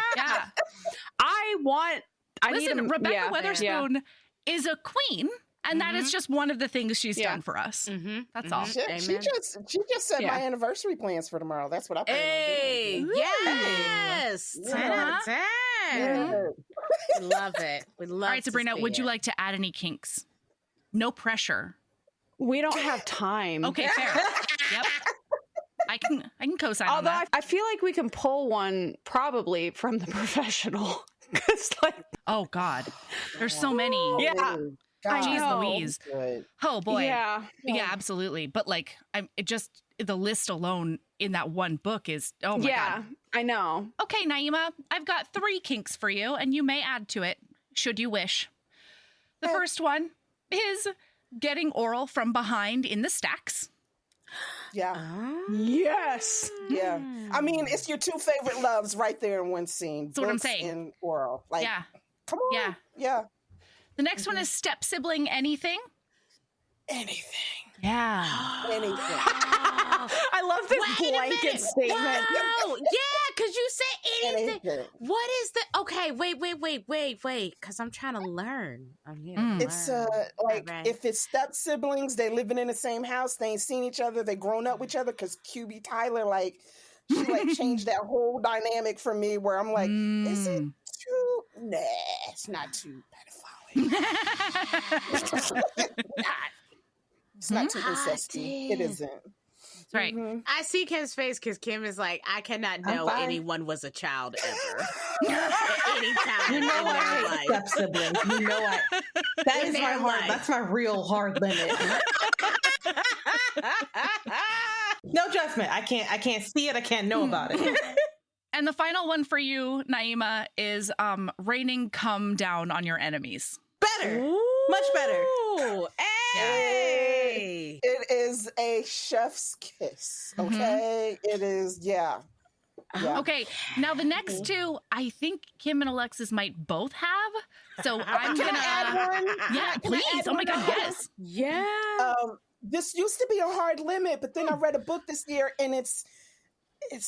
Listen, Rebecca Weatherspoon is a queen. And that is just one of the things she's done for us. That's all. She just said my anniversary plans for tomorrow. That's what I plan on doing. Yes. 10 out of 10. We love it. We love it. All right, Sabrina, would you like to add any kinks? No pressure. We don't have time. Okay, fair. Yep. I can co-sign on that. Although I feel like we can pull one probably from the professional. Oh God, there's so many. Yeah. Jeez Louise. Oh boy. Yeah, absolutely. But like, the list alone in that one book is, oh my God. I know. Okay, Naima, I've got 3 kinks for you, and you may add to it, should you wish. The first one is getting oral from behind in the stacks. Yeah. Yes. Yeah. I mean, it's your 2 favorite loves right there in one scene. That's what I'm saying. And oral. Like, come on. Yeah. Yeah. The next one is step sibling anything. Anything. Yeah. Anything. I love this blanket statement. Wow. Yeah, because you said anything. What is the... Okay, wait. Because I'm trying to learn. I'm here to learn. It's like, if it's step siblings, they living in the same house, they ain't seen each other, they grown up with each other, because QB Tyler, like, she like changed that whole dynamic for me where I'm like, is it too... Nah, it's not too pedophile. It's not too incesty. It isn't. That's right. I see Kim's face because Kim is like, I cannot know anyone was a child ever. At any time. You know I hate step siblings. You know that is my hard. That's my real hard limit. No judgment. I can't see it. I can't know about it. And the final one for you, Naima, is raining cum down on your enemies. Better. Much better. Hey! It is a chef's kiss. Okay? It is, yeah. Okay, now the next 2, I think Kim and Alexis might both have. So I'm Can gonna I add one? Yeah, please. Oh my God, yes. Yeah. This used to be a hard limit, but then I read a book this year and it's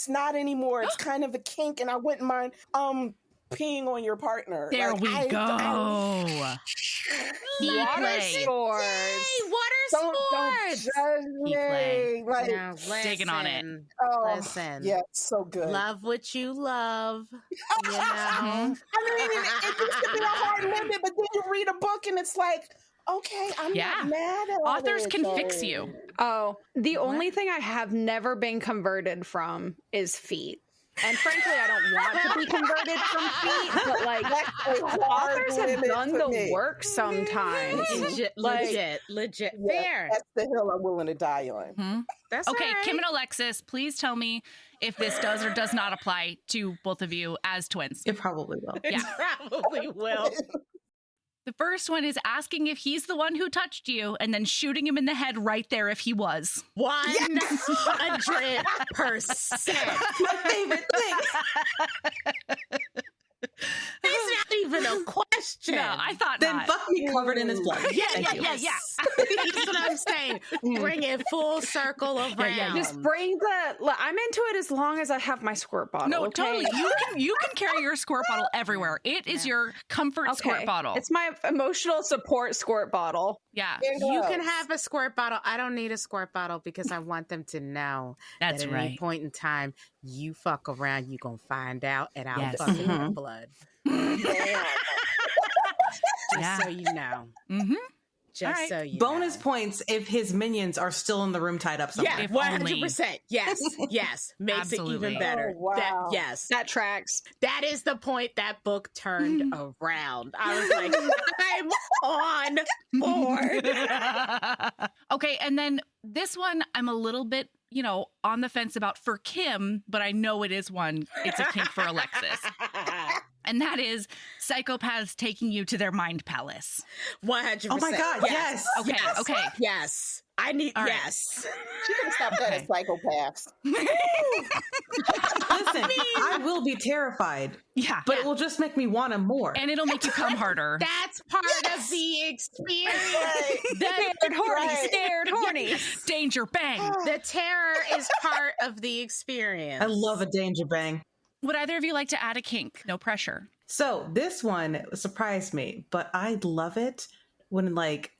not anymore. It's kind of a kink, and I wouldn't mind peeing on your partner. There we go. Water sports. Don't judge me. Like, digging on it. Listen. Yeah, so good. Love what you love. You know? I mean, it used to be a hard limit, but then you read a book and it's like, okay, I'm not mad at authors can fix you. Oh, the only thing I have never been converted from is feet. And frankly, I don't want to be converted from feet, but like authors have done the work sometimes. Legit. Yeah, Fair. that's the hill I'm willing to die on. That's okay, all right. Kim and Alexis, please tell me if this does or does not apply to both of you as twins. It probably will. It probably will. The first one is asking if he's the one who touched you and then shooting him in the head right there if he was. 100%. My favorite thing. It's not even a question. No, I thought Then not. fuck me covered in his blood. Yeah. That's what I'm saying. Bring it full circle around. Just bring I'm into it as long as I have my squirt bottle. No, okay? totally. You can carry your squirt bottle everywhere. It is your comfort squirt bottle. It's my emotional support squirt bottle. Yeah. You can have a squirt bottle. I don't need a squirt bottle because I want them to know That's that at right. any point in time, you fuck around, you gonna find out, and I'll fuck in your blood. Just so you know. Just so you Bonus know. points if his minions are still in the room tied up somewhere. Yeah, If 100%. Yes. Makes Absolutely. it even better. Oh, wow. Yes. That tracks. That is the point that book turned around. I was like, I'm on board. Okay, and then this one I'm a little bit, on the fence about for Kim, but I know it is one. It's a kink for Alexis. and that is psychopaths taking you to their mind palace. 100%. Oh my God, yes. Okay, okay. Yes. I need, All right. yes. She could have stopped that at psychopaths. Listen, I will be terrified, Yeah. but it will just make me want him more. And it'll make you come harder. That's part of the experience. Scared, horny, scared, horny. Danger, bang. The terror is part of the experience. I love a danger bang. Would either of you like to add a kink? No pressure. So this one surprised me, but I love it when like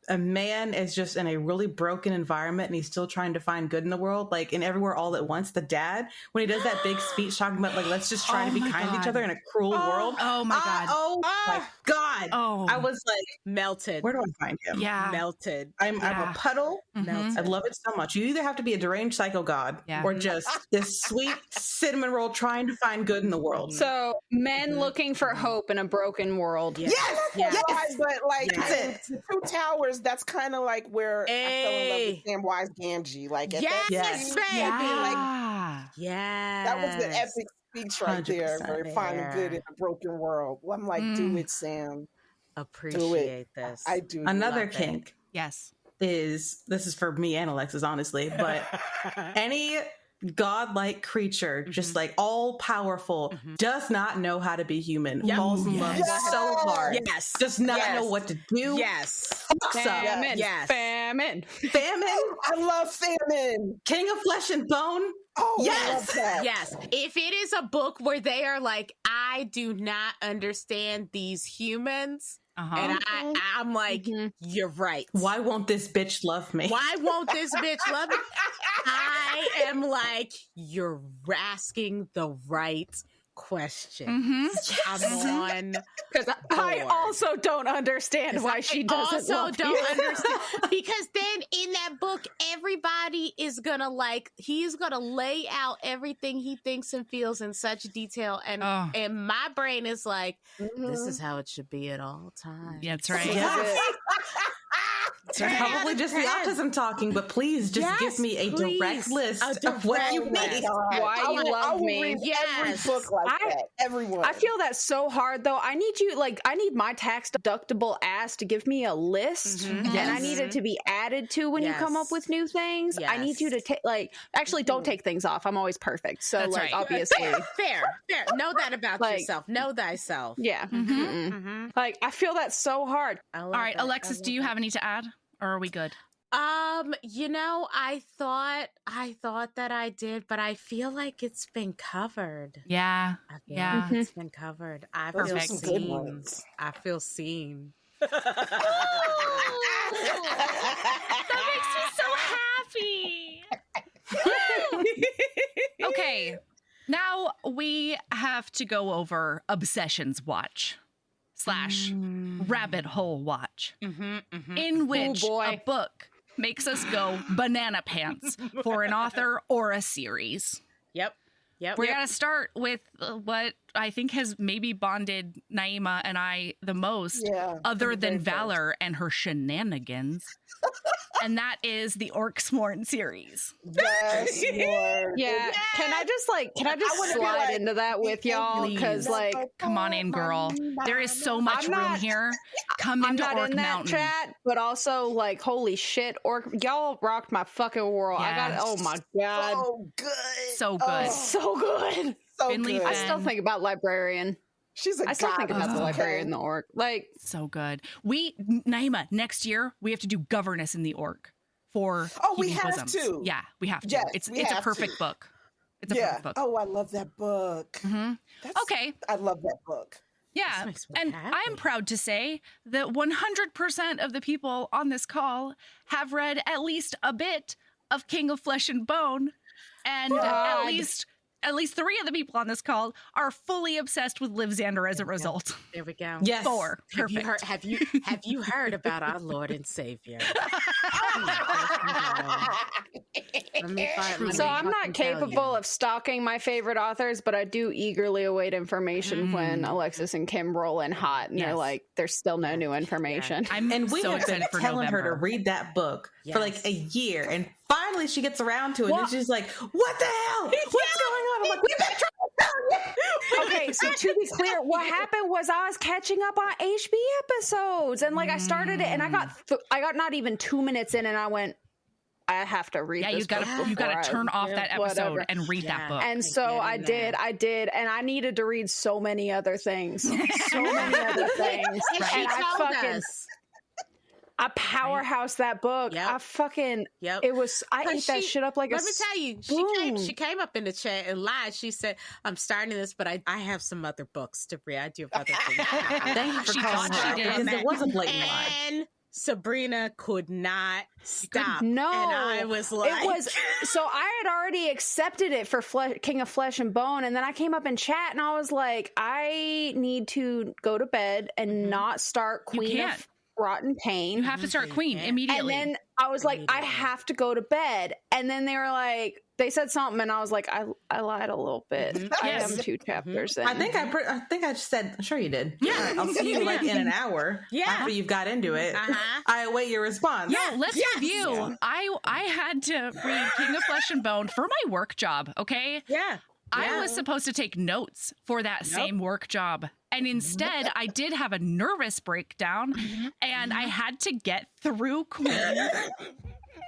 a man is just in a really broken environment and he's still trying to find good in the world, like in Everywhere All at Once. The dad, when he does that big speech talking about like, let's just try to be kind to each other in a cruel world. Oh my God. Oh my God. Oh. I was like, Melted. where do I find him? Yeah. Melted. I'm Yeah. a puddle. Mhm. I love it so much. You either have to be a deranged psycho god Yeah. or just this sweet cinnamon roll trying to find good in the world. So men looking for hope in a broken world. Yes. Yes, but like Yes. the Two Towers, that's kind of like where I fell in love with Samwise Gamgee. Like at that Yes, scene, baby. Yeah. Yeah. that was the epic speech right there, 100% where finding good in a broken world. Well, I'm like, do it, Sam. Appreciate this. I do. Another love it. kink Yes. is, this is for me and Alexis, honestly, but any godlike creature, just like all powerful, does not know how to be human, falls in love so hard, Yes. does not Yes. know what to do. Yes. Fucks up. Famine. Yes. Famine. Famine, I love Famine. king of flesh and bone. Oh, Yes. I love that. Yes. If it is a book where they are like, I do not understand these humans, Uh-huh. and I'm like, you're right. Why won't this bitch love me? Why won't this bitch love me? I am like, you're asking the right question. I'm on. Because I board. also don't understand why she doesn't also love don't you. understand, because then in that book everybody is gonna like, he's gonna lay out everything he thinks and feels in such detail, and Oh. and my brain is like, this is how it should be at all times. Yeah, that's right. Yes. It's Probably just the autism talking, but please just give me a direct list of what you need. Why you love me. Read Yes. every book like that. Everyone. I feel that's so hard though. I need my tax deductible ass to give me a list, and I need it to be added to when you come up with new things. I need you to take actually don't take things off. I'm always perfect. So That's right. obviously. fair. Know that about yourself. Know thyself. Yeah. Like I feel that's so hard. All right, Alexis, do you have any to add? Or are we good? I thought that I did, but I feel like it's been covered. Yeah. I feel Yeah. like it's been covered. I Those feel are some good seen. ones. I feel seen. That makes me so happy. Okay. Now we have to go over Obsessions Watch / Rabbit Hole Watch, in which a book makes us go banana pants for an author or a series. Yep. We're going to start with what I think has maybe bonded Naima and I the most, other than Valor and her shenanigans. And that is the Orcsworn series. Yes, Lord. Yeah. Can I just slide into that with y'all? Because Come on in, girl. There is so much room here. Come I'm into not Orc in that Mountain. chat, but also holy shit, y'all rocked my fucking world. I got Yes. oh my god, So good. So good. so good. So Finley good. I still think about Librarian. She's a I still think about the goddess, Librarian okay? in the Orc. So good. Naima, next year we have to do Governess in the Orc for we Heaving have Bosoms. to. Yeah, we have to. Yes, it's we a have perfect to. book. It's a perfect book. Oh, I love that book. Okay. I love that book. Yeah. makes me And happy. I'm proud to say that 100% of the people on this call have read at least a bit of King of Flesh and Bone. And at least 3 of the people on this call are fully obsessed with Liv Xander as a result. There we go. Yes. 4. Have you Perfect. heard, have you heard about our Lord and Savior? So I'm not capable of stalking my favorite authors, but I do eagerly await information when Alexis and Kim roll in hot, and they're Yes. like, "There's still no new information." I'm And we so have been excited for telling her to November. read that book for like a year, and finally she gets around to it, Well- and she's like, "What the hell? What's going on?" I'm like, "We've been trying to tell you." okay, so to be clear, what happened was I was catching up on HB episodes, and like I started it, and I got not even 2 minutes in, and I went, I have to read. Yeah, you gotta turn off that episode and read that book. And so I did, and I needed to read so many other things, and I powerhouse that book. I fucking it was. I ate that shit up like let me tell you, she came up in the chat and lied. She said, "I'm starting this, but I have some other books to read. I do have other things." Thank you for calling her because it was a blatant lie. And Sabrina could not stop. No, and I was like, it was. So I had already accepted it for King of Flesh and Bone, and then I came up in chat and I was like, I need to go to bed and not start Queen of Rotten Pain. You have to start Queen immediately. And then I was like, I have to go to bed. And then they were like, they said something, and I was like, I lied a little bit. I am 2 chapters in. I think I just said, sure you did. Yeah, I'll see you like in an hour. After you've got into it. I await your response. Yeah, let's review. Yeah. I had to read King of Flesh and Bone for my work job. Okay. Yeah. I was supposed to take notes for that same work job. And instead, I did have a nervous breakdown, and I had to get through Queen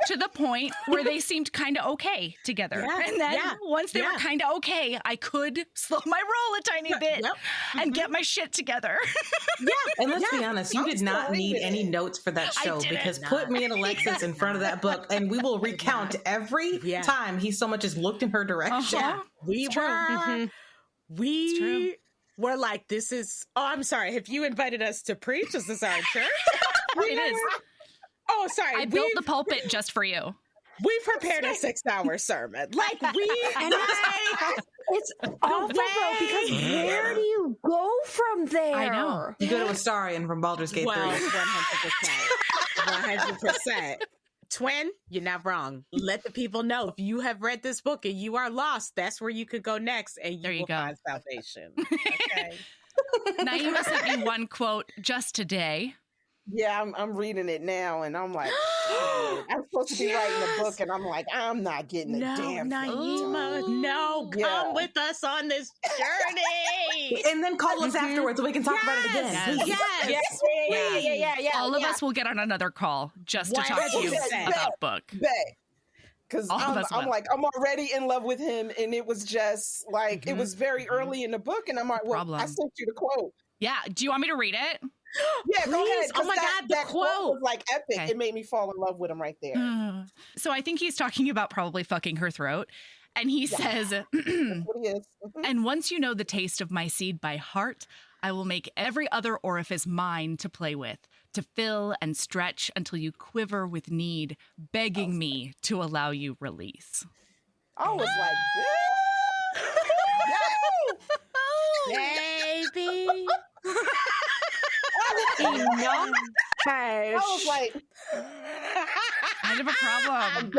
to the point where they seemed kind of okay together. And then once they were kind of okay, I could slow my roll a tiny bit and get my shit together. And let's be honest, you did not need any notes for that show because put me and Alexis in front of that book and we will recount every time he so much as looked in her direction. We were like, this is, I'm sorry, have you invited us to preach? Is this our church? It is. Oh, sorry. I built the pulpit just for you. We prepared a 6-hour sermon. Like it's awful though, because where do you go from there? I know. You go to Astarion from Baldur's Gate 3. 100%. Twin, you're not wrong. Let the people know if you have read this book and you are lost, that's where you could go next, and you will find salvation. Okay. Naima sent me one quote just today. Yeah, I'm reading it now, and I'm like, I'm supposed to be writing a book, and I'm like, I'm not getting a damn thing. Naima, come with us on this journey. And then call us afterwards so we can talk about it again. Yes. All of us will get on another call just to talk to you about book. Because I'm like, I'm already in love with him, and it was just like, it was very early in the book, and I'm like, well, I sent you the quote. Yeah, do you want me to read it? Yeah, go ahead. Oh my God, the quote was like epic. Okay. It made me fall in love with him right there. So I think he's talking about probably fucking her throat. And he says, That's what he is. And once you know the taste of my seed by heart, I will make every other orifice mine to play with, to fill and stretch until you quiver with need, begging me to allow you release. I was like, baby. Enough. I was like, kind of a problem.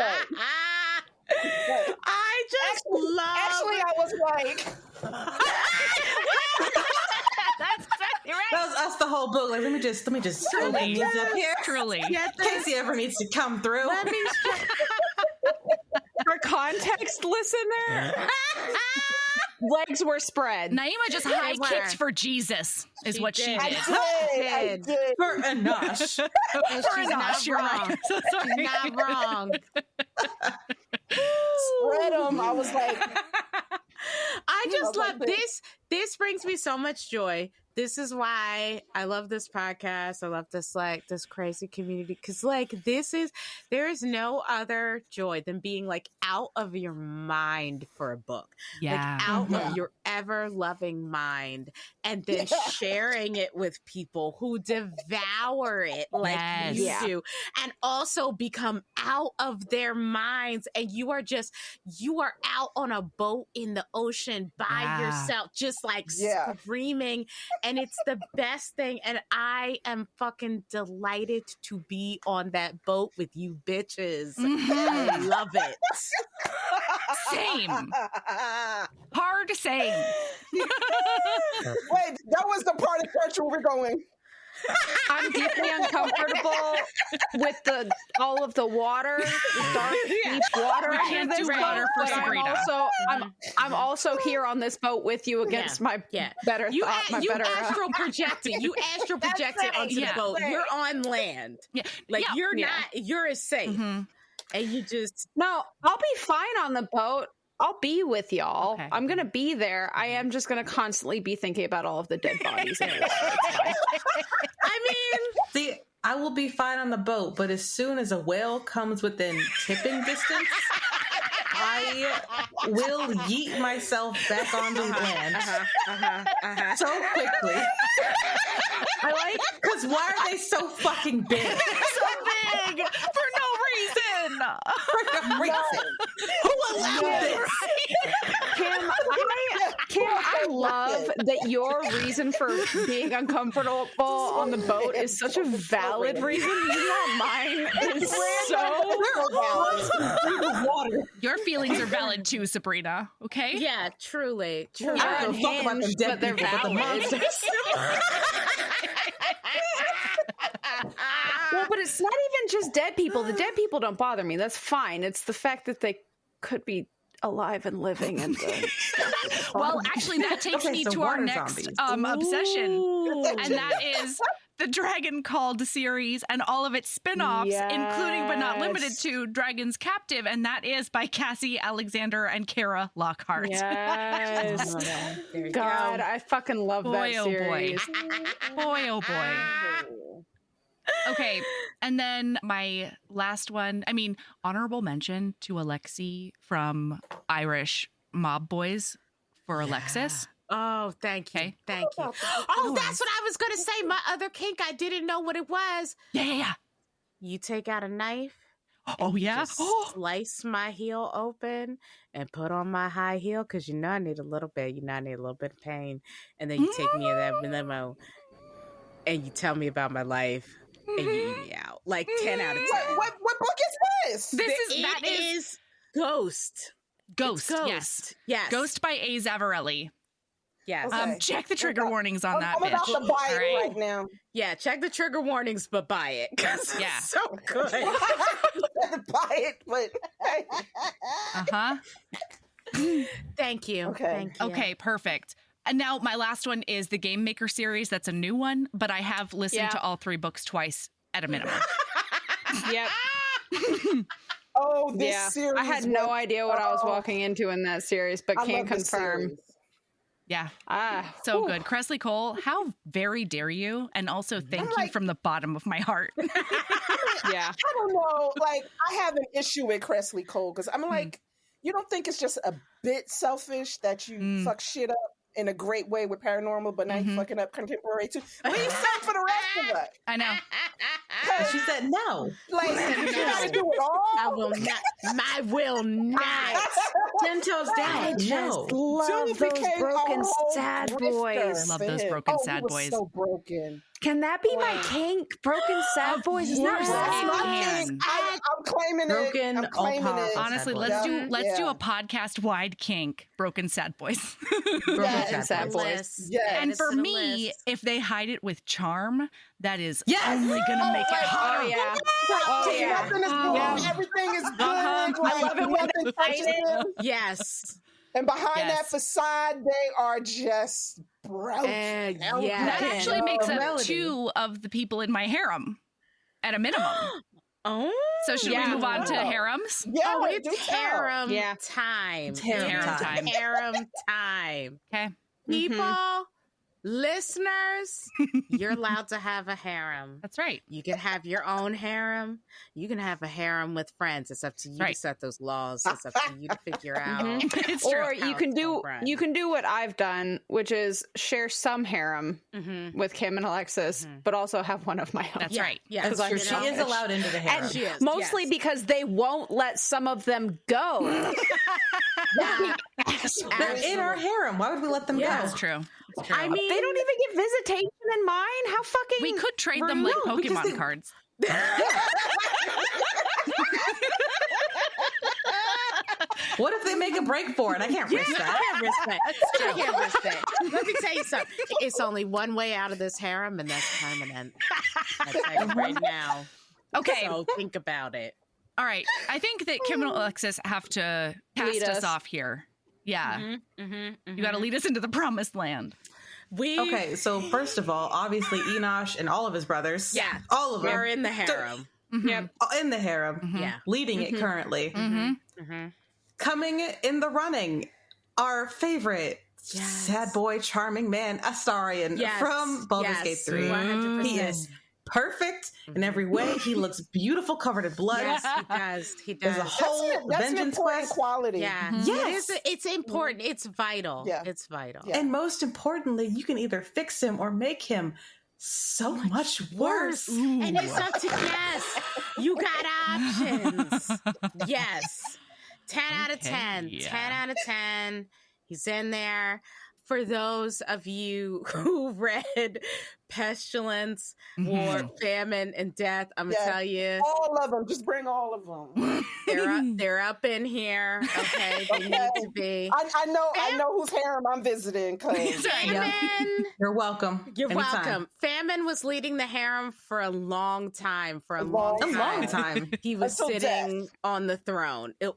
I just love. Actually, I was like, that's exactly right. That was us the whole book. Like, let me just truly up here. Truly. In case he ever needs to come through. For context, listener. Legs were spread. Naima just high kicked for Jesus, is what she did. I did. For a nosh. For a nosh, you're right. So sorry. She's not wrong. Spread them. I was like, I just love this. This brings me so much joy. This is why I love this podcast. I love this this crazy community, because there is no other joy than being like out of your mind for a book, like out of your ever loving mind, and then sharing it with people who devour it like you do, and also become out of their minds, and you are out on a boat in the ocean by yourself, just like screaming. And it's the best thing. And I am fucking delighted to be on that boat with you bitches. I love it. Same. Hard same. Wait, that was the part of church where we're going. I'm deeply uncomfortable with all of the water, the dark, deep water. We can't do water for Sabrina. I'm also here on this boat with you against my better thought. You astral projected. You astral projected onto the boat. You're on land. Yeah. Like you're not. You're safe. Mm-hmm. And you just no. I'll be fine on the boat. I'll be with y'all. Okay. I'm gonna be there. I am just gonna constantly be thinking about all of the dead bodies. I mean, see, I will be fine on the boat, but as soon as a whale comes within tipping distance, I will yeet myself back onto land so quickly. I like, because why are they so fucking big? So big for no reason. Who allowed this? Kim, I love that your reason for being uncomfortable on the boat is such a valid reason. Mine is so water. Your feelings are valid too, Sabrina. Okay? Yeah, truly. I don't talk about them dead people, but the monsters. Well, but it's not even just dead people. The dead people don't bother me. That's fine. It's the fact that they could be alive and living. And well, actually, that takes me to our next obsession, and that is the Dragon Called series and all of its spin-offs, including but not limited to Dragon's Captive, and that is by Cassie Alexander and Kara Lockhart. Yes. God, I fucking love that series. Boy, oh boy. Okay, and then my last one, honorable mention to Alexis from Irish Mob Boys for Alexis. Oh, thank you. Okay. Thank you. Oh, that's what I was going to say. My other kink, I didn't know what it was. Yeah. You take out a knife. Oh, yeah? Slice my heel open and put on my high heel because I need a little bit. I need a little bit of pain. And then you take me in that limo and you tell me about my life. And you eat me out. Like 10 out of 10. What book is this? That is Ghost. Ghost, yes. Ghost by A. Zavarelli. Yes. Okay. Check the trigger warnings on that, I'm about to buy it right now. Yeah, check the trigger warnings, but buy it. Because it's so good. Buy it, but... Thank you. Okay. Thank you. Okay, perfect. And now my last one is the Game Maker series. That's a new one, but I have listened to all 3 books twice at a minimum. Yep. Oh, this series. I had no idea what I was walking into in that series, but can confirm. Yeah. So good. Cressley Cole, how very dare you? And also thank you from the bottom of my heart. Yeah. I don't know. Like, I have an issue with Cressley Cole because I'm like, you don't think it's just a bit selfish that you fuck shit up in a great way with paranormal, but now you're fucking up contemporary too. Leave some for the rest of us. I know. She said no. Like, you gotta do it all. I will not. I will not. 10 toes down. I just love those broken sad boys. Love those broken sad boys. So broken. Can that be my kink? Broken sad boys? Isn't that It can. I'm claiming broken, it. I'm claiming it. Honestly, let's do a podcast wide kink. Broken sad boys. Broken sad boys. And for me, if they hide it with charm, that is only gonna make it hotter. Nothing is wrong. Everything is good. I love it when they fight it. Yes. And behind that facade, they are just broken. That actually makes up 2 of the people in my harem at a minimum. So should we move on to harems? Yeah, it's harem time. Harem time. Okay. People, listeners, you're allowed to have a harem. That's right. You can have your own harem. You can have a harem with friends. It's up to you to set those laws. It's up to you to figure out. Or you can do what I've done, which is share some harem with Kim and Alexis, but also have one of my own. That's right. Yeah, that's true. She is allowed into the harem. And she is, mostly because they won't let some of them go. They're in our harem. Why would we let them go? That's true. I mean, they don't even get visitation in mine. How fucking we could trade them like Pokemon cards. What if they make a break for it? I can't risk that. I can't risk that. I can't risk that. Let me tell you something. It's only one way out of this harem, and that's permanent. I tell you right now. Okay. So think about it. All right. I think that Kim and Alexis have to cast us off here. Yeah. You got to lead us into the promised land. Okay, so first of all, obviously Enosh and all of his brothers. Yeah. All of them. They're in the harem. Yep. In the harem. Yeah. Leading it currently. Coming in the running, our favorite sad boy, charming man, Astarion from Baldur's Gate 3. 100%. He is perfect in every way. He looks beautiful, covered in blood. Yes, he does. He does. There's a whole That's an vengeance important quest. quality. Yeah. Yes. It's important. It's vital. Yeah. It's vital. Yeah. And most importantly, you can either fix him or make him so much worse. And it's up to guess. You got options. Yes. 10 out of 10. yeah. 10 out of 10. He's in there. For those of you who read Pestilence, War, Famine, and Death, I'm going to tell you. All of them. Just bring all of them. They're up in here. Okay. They need to be. I know whose harem I'm visiting. Famine. You're welcome. You're Anytime. welcome. Famine was leading the harem for a long time. For a long A long time. He was Until sitting on the throne. It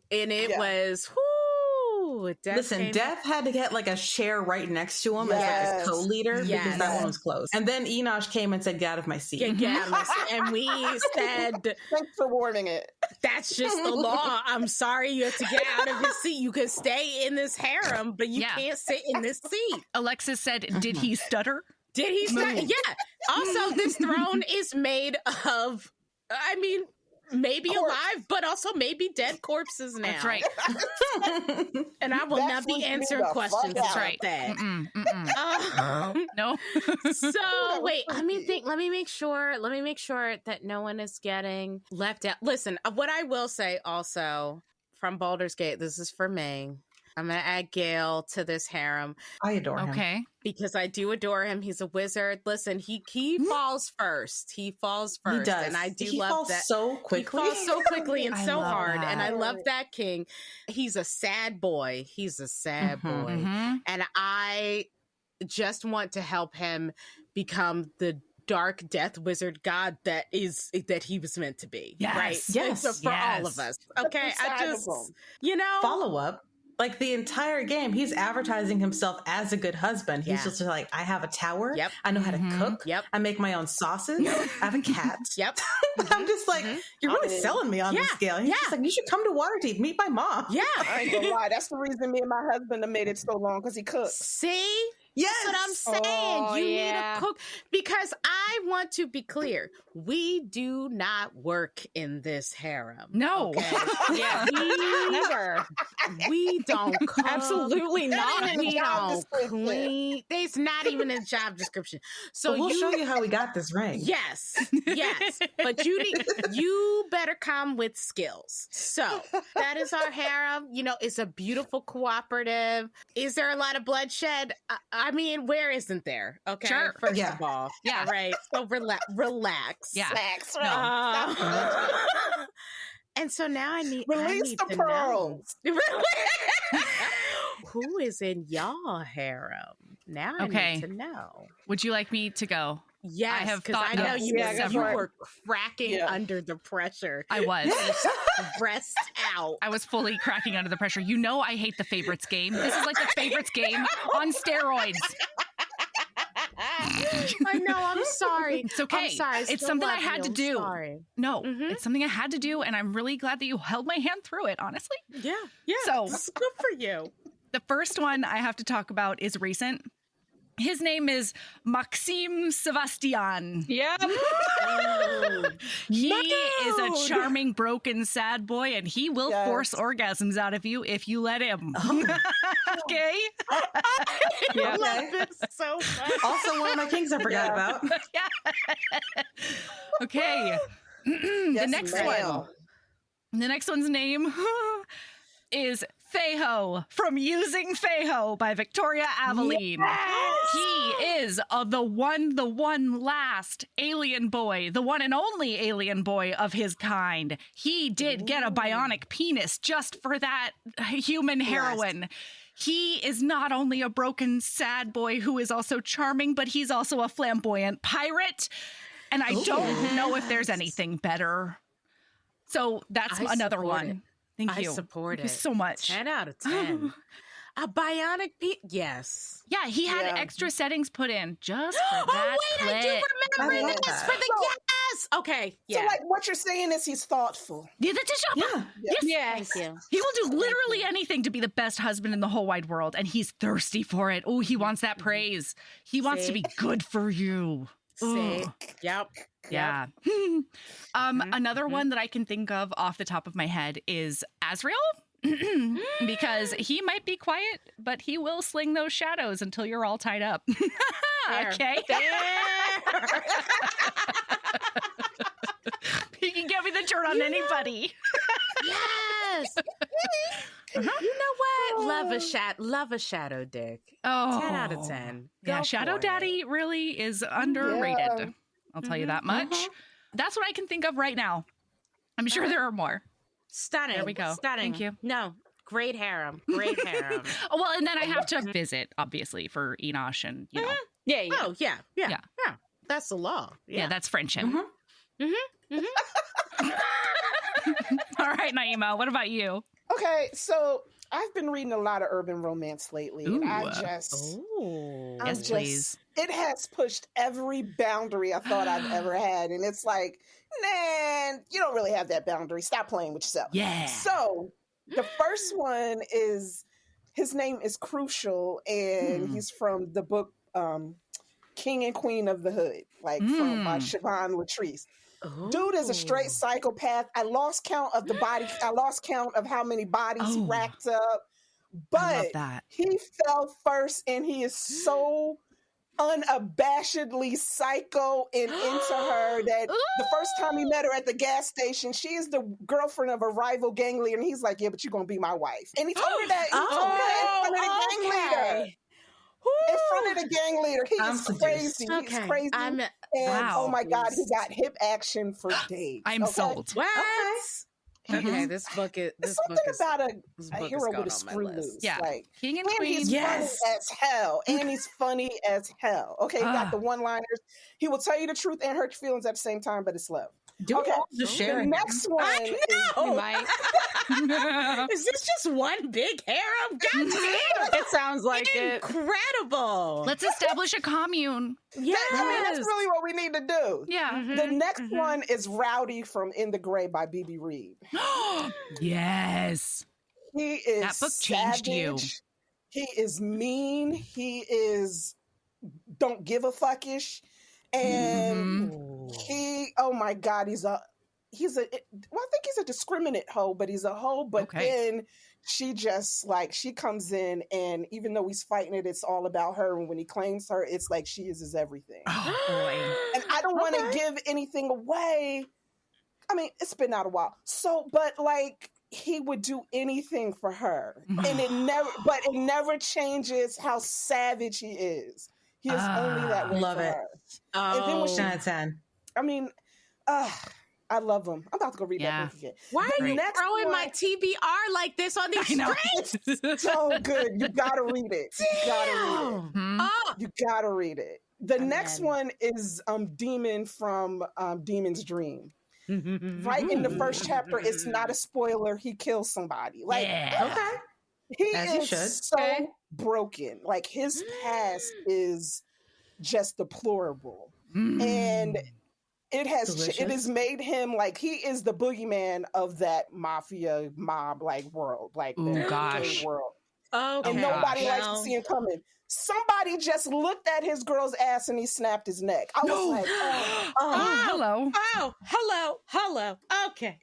was, whoo. Death had to get like a chair right next to him as like his co-leader because that one was closed. And then Enosh came and said, "Get out of my seat." Get out of my seat. And we said, Thanks for warning it. that's just the law. I'm sorry you have to get out of your seat. You can stay in this harem, but you can't sit in this seat. Alexis said, did he stutter? Did he start? Yeah. Also, this throne is made of, maybe alive, but also maybe dead corpses now. That's right. And I will not be answering questions That's about right. that. No. So wait, let me make sure that no one is getting left out. Listen, what I will say also from Baldur's Gate, this is for me. I'm going to add Gale to this harem. I adore him. Okay. Because I do adore him. He's a wizard. Listen, he falls first. He falls first. He does. And I do he love falls that. so quickly. He falls so quickly and I so love hard. that. And I love that king. He's a sad boy. boy. And I just want to help him become the dark death wizard god that he was meant to be. Yes. Right? Yes. So for all of us. Okay. I just, Follow up. Like the entire game, he's advertising himself as a good husband. He's just like, I have a tower. Yep. I know how to cook. Yep. I make my own sauces. I have a cat. Yep. I'm just like, you're really selling me on this scale. He's just like, you should come to Waterdeep, meet my mom. Yeah. I ain't gonna lie. That's the reason me and my husband have made it so long, because he cooks. See? Yes. That's what I'm saying. You need a cook. Because I want to be clear. We do not work in this harem. No. Okay? Yeah, never. We don't cook. Absolutely not. We don't clean. There's not even a job description. So But we'll show you how we got this ring. Yes. But you better come with skills. So that is our harem. It's a beautiful cooperative. Is there a lot of bloodshed? Where isn't there? Okay. Sure. First of all. Yeah. All right. So relax. Yeah. Snacks. And so now I need Release the pearls. Who is in y'all harem? Now I need to know. Would you like me to go? Yes, I have because I know thought you were cracking under the pressure. I was. Stressed out. I was fully cracking under the pressure. I hate the favorites game. This is like the favorites game on steroids. I know. I'm sorry. It's okay. I'm sorry. It's something I had to do. Sorry. No, it's something I had to do, and I'm really glad that you held my hand through it, honestly. Yeah. So it's good for you. The first one I have to talk about is recent. His name is Maxime Sebastian. Yep. He is a charming, broken, sad boy, and he will force orgasms out of you if you let him. Okay? I love this so much. Also, one of my kinks I forgot about. Okay. The next one's name is Feiho from Using Feiho by Victoria Aveline. He is the one last alien boy, the one and only alien boy of his kind. He did get a bionic penis just for that human heroine. He is not only a broken, sad boy who is also charming, but he's also a flamboyant pirate. And I don't know if there's anything better. So that's another one. Thank you. I support it. Thank you so much. 10 out of 10. A bionic yes. Yeah, he had extra settings put in just for that. Oh, wait, I do remember this for the yes. Okay, yeah. So, like, what you're saying is he's thoughtful. Yeah, Yes. Thank you. He will do literally anything to be the best husband in the whole wide world, and he's thirsty for it. Oh, he wants that praise. He wants to be good for you. Yep. Yeah. Another one that I can think of off the top of my head is Azrael. Because he might be quiet, but he will sling those shadows until you're all tied up. Okay. He can get me the dirt on anybody. Yes. You know what? Love a shadow dick. 10 out of 10. Yeah, Shadow Daddy really is underrated. Yeah. I'll tell you that much. That's what I can think of right now. I'm sure there are more. Stunning. There we go. Stunning. Thank you. No, great harem. Great harem. Well, and then I have to visit, obviously, for Enosh and, you know. Yeah. Oh, yeah. That's the law. Yeah, that's friendship. All right, Naima, what about you? Okay, so I've been reading a lot of urban romance lately, and Yes, please. It has pushed every boundary I thought I've ever had, and it's like, man, you don't really have that boundary. Stop playing with yourself. Yeah. So the first one is, his name is Crucial, and he's from the book King and Queen of the Hood, like from Siobhan Latrice. Dude is a straight psychopath. I lost count of how many bodies he racked up. But he fell first, and he is so unabashedly psycho and into her that the first time he met her at the gas station, she is the girlfriend of a rival gang leader, and he's like, yeah, but you're gonna be my wife. And he told her that in front of the gang leader. In front of the gang leader. He is crazy. He's crazy. Oh my God, he got hip action for days. I'm sold. What? Okay, this book is about a hero with a screw loose. Yeah, like, King and Queen. He's funny as hell, and he's funny as hell. Okay, he got the one-liners. He will tell you the truth and hurt your feelings at the same time, but it's love. Just sharing. The next one is this just one big harem? God damn! It sounds like incredible. Let's establish a commune. Yeah, that's really what we need to do. Yeah. The next one is Rowdy from In the Gray by B.B. Reed. Yes. He is that book changed you. He is mean. He is don't give a fuckish. And oh my God, I think he's a discriminate hoe, but he's a hoe. But then she just she comes in, and even though he's fighting it, it's all about her. And when he claims her, it's like she is his everything. Oh boy. And I don't want to give anything away. I mean, it's been out a while. So, but he would do anything for her. And it never changes how savage he is. He is only that way for her. And then when she, 10 out of 10. I mean, I love him. I'm about to go read that book again. Why are you throwing my TBR like this on these streets? So good. You gotta read it. You gotta read it. The next one is Demon from Demon's Dream. Right in the first chapter, it's not a spoiler. He kills somebody. He is so broken. Like, his past is just deplorable, and it has made him he is the boogeyman of that mafia mob world, world. Okay. And nobody likes to see him coming. Somebody just looked at his girl's ass and he snapped his neck. I was like, hello. Oh, hello. Okay.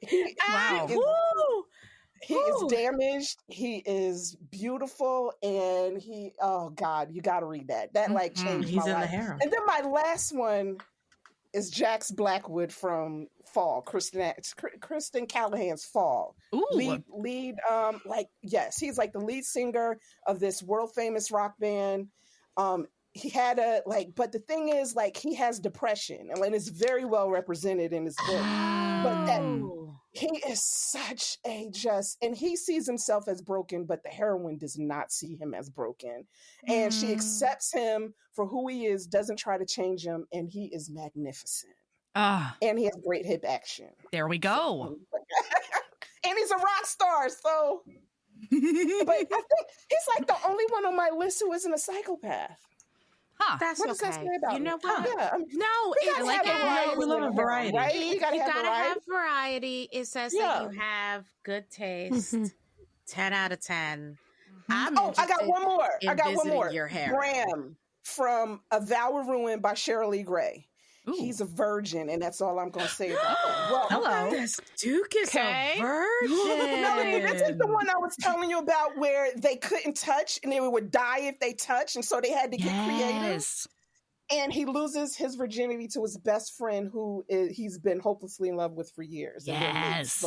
He is damaged. He is beautiful, and oh God, you got to read that. That changed my life. The harem. And then my last one is Jax Blackwood from Fall, Kristen Callahan's Fall. Ooh. Lead, he's the lead singer of this world famous rock band. he had a but the thing is, like, he has depression, and it's very well represented in his book. But that he is such a and he sees himself as broken, but the heroine does not see him as broken. And she accepts him for who he is, doesn't try to change him, and he is magnificent. And he has great hip action. There we go. And he's a rock star, so but I think he's like the only one on my list who isn't a psychopath. Huh. That's what does that say about you know me? what? Yeah, no, it's like we love a variety. Right? You gotta have variety. It says that you have good taste. 10 out of 10. I got one more. Your hair. Bram from A Vow of Ruin by Sheryl Lee Gray. Ooh. He's a virgin, and that's all I'm going to say about him. Well, hello. This Duke is a virgin. Melanie, this is the one I was telling you about where they couldn't touch, and they would die if they touched, and so they had to get creative. And he loses his virginity to his best friend, who he's been hopelessly in love with for years. Yes.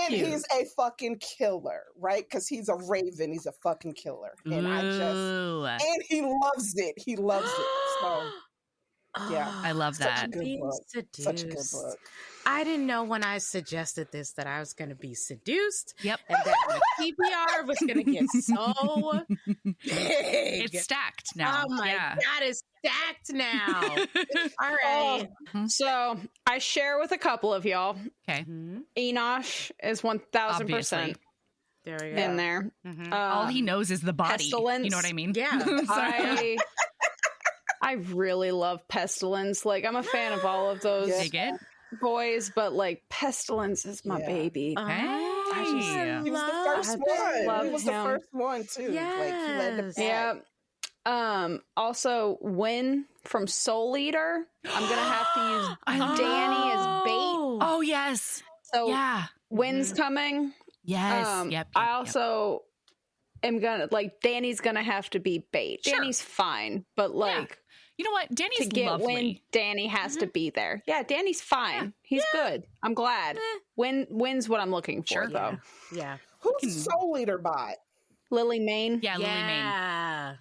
He's a fucking killer, right? Because he's a raven. He's a fucking killer. And and he loves it. He loves it. So... yeah, I love that. Such a good book. I didn't know when I suggested this that I was going to be seduced. Yep. And that my TBR was going to get so big. It's stacked now. Oh my God, it's stacked now. All right. So I share with a couple of y'all. Okay. Enosh is 1000% there we go. in there. All he knows is the body. Pestilence. You know what I mean? Yeah. I really love Pestilence. Like, I'm a fan of all of those boys, but like Pestilence is my baby. He was the first one. He was the first one too. Yes. Like, he led the pack. Also, Win from Soul Eater. I'm gonna have to use Danny as bait. Oh yes. So Win's coming. Yes. I also am gonna Danny's gonna have to be bait. Sure. Danny's fine, but like. You know what? Danny's to get lovely. Win, Danny has to be there. Yeah, Danny's fine. He's good. I'm glad. Win's what I'm looking for, though. Yeah. Who's Soul Eater by? Lily Mayne. Yeah, Lily Mayne.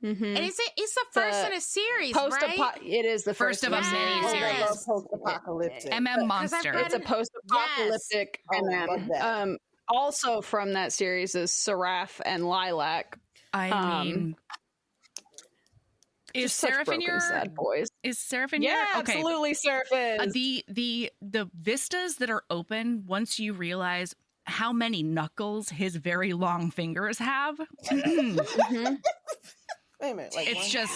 And it's the first in a series, right? It is the first of a mini series. Post-apocalyptic. Monster. It's a post-apocalyptic MM. Also from that series is Seraph and Lilac. I mean... Is Seraph in your sad boys? Is Seraph in your? Yeah, absolutely, Seraph is. The vistas that are open once you realize how many knuckles his very long fingers have. Wait a minute, it's just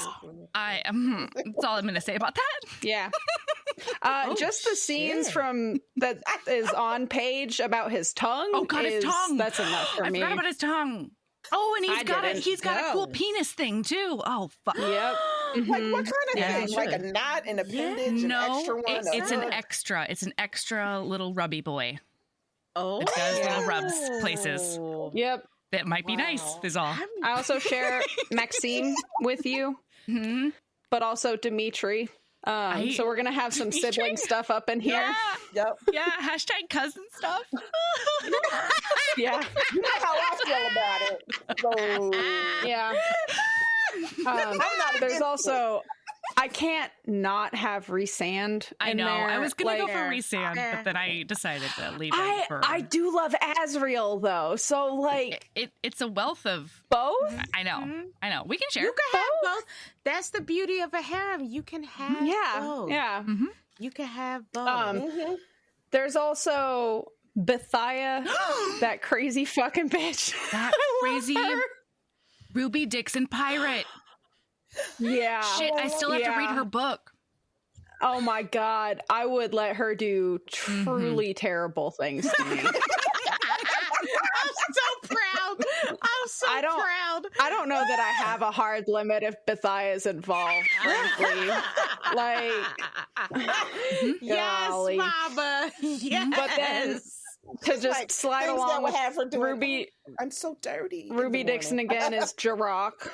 that's all I'm going to say about that. Yeah. Just the scenes from that is on page about his tongue. Oh God, his tongue. That's enough for me. I forgot about his tongue. Oh, and he's got a cool penis thing too. Oh fuck. Yep. Like what kind of thing? Like a knot, an appendage, an extra one? It's an extra. It's an extra little rubby boy. Oh, it does little rubs places. Yep. That might be nice. Is all. I also share Maxime with you, but also Dimitri. So we're gonna have some sibling stuff up in here. Yeah. Yep. Yeah. Hashtag cousin stuff. Yeah. You know how I feel about it. So yeah. There's also I can't not have Rhysand. I know. There. I was gonna go for Rhysand, but then I decided to leave it for. I do love Azriel though, so like it's a wealth of both. I know. I know. We can share. You can have both. That's the beauty of a harem. You can have both. Yeah. You can have both. There's also Bethia, that crazy fucking bitch. That crazy Ruby Dixon pirate. Yeah. Shit, I still have to read her book. Oh my God. I would let her do truly terrible things to me. I'm so proud. I'm so proud. I don't know that I have a hard limit if Bethia is involved, frankly. Like, yes, golly. Mama. Yes. But then to just slide along with Ruby. I'm so dirty. Ruby Dixon again is Jirok.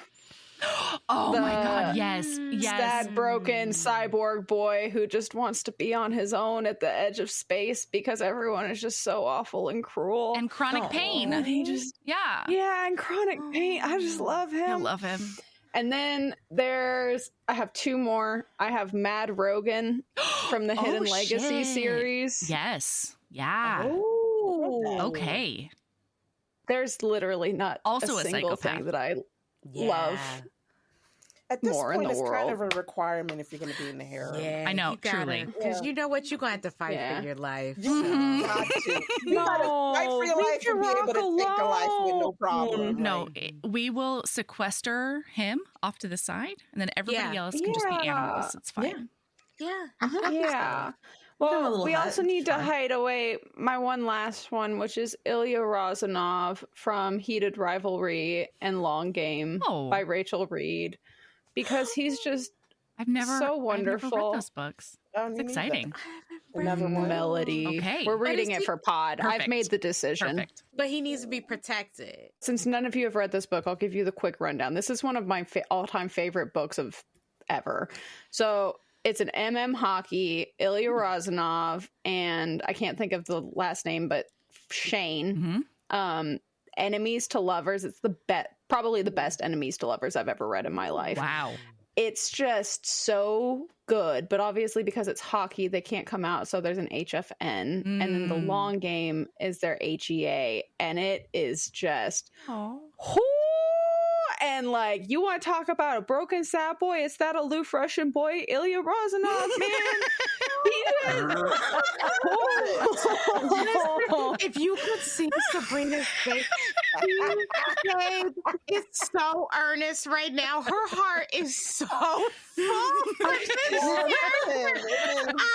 Oh my God, yes. Sad, broken cyborg boy who just wants to be on his own at the edge of space because everyone is just so awful and cruel. And chronic pain. And he just, and chronic pain. I just love him. I love him. And then I have two more. I have Mad Rogan from the Hidden Legacy series. Yes. Yeah. Oh. Okay. There's literally not Also a a single psychopath. thing that I love. At this more in point, the it's world. kind of a requirement if you're going to be in the harem. Yeah, I know, truly. Because you know what? You're going to have to fight Yeah. for your life. You got to. You got to fight for your leave life and be able to take the life with no problem. No, Like, we will sequester him off to the side, and then everybody else can just be Yeah. animals. It's fine. Yeah. Yeah. Have a Well, little we hut. also need to Fine. hide away my one last one, which is Ilya Rozanov from Heated Rivalry and Long Game Oh. by Rachel Reed, because he's just I've never So I've never wonderful. read those books. oh, It's me neither. exciting. Another one. melody. Okay. We're But reading is it he- for pod. I've Perfect. made the decision. Perfect. But he needs to be protected. Since none of you have read this book, I'll give you the quick rundown. This is one of my all-time favorite books of ever. So it's an MM hockey, Ilya Rozanov, and I can't think of the last name, but Shane. hmm Enemies to Lovers. It's probably the best Enemies to Lovers I've ever read in my life. Wow. It's just so good, but obviously because it's hockey, they can't come out, so there's an HFN, and then the Mm. long game is their HEA, and it is just Oh. and like, you want to talk about a broken sad boy? It's that aloof Russian boy, Ilya Rozanov, man. If you could see Sabrina's face, babe, it's so earnest right now. Her heart is so full.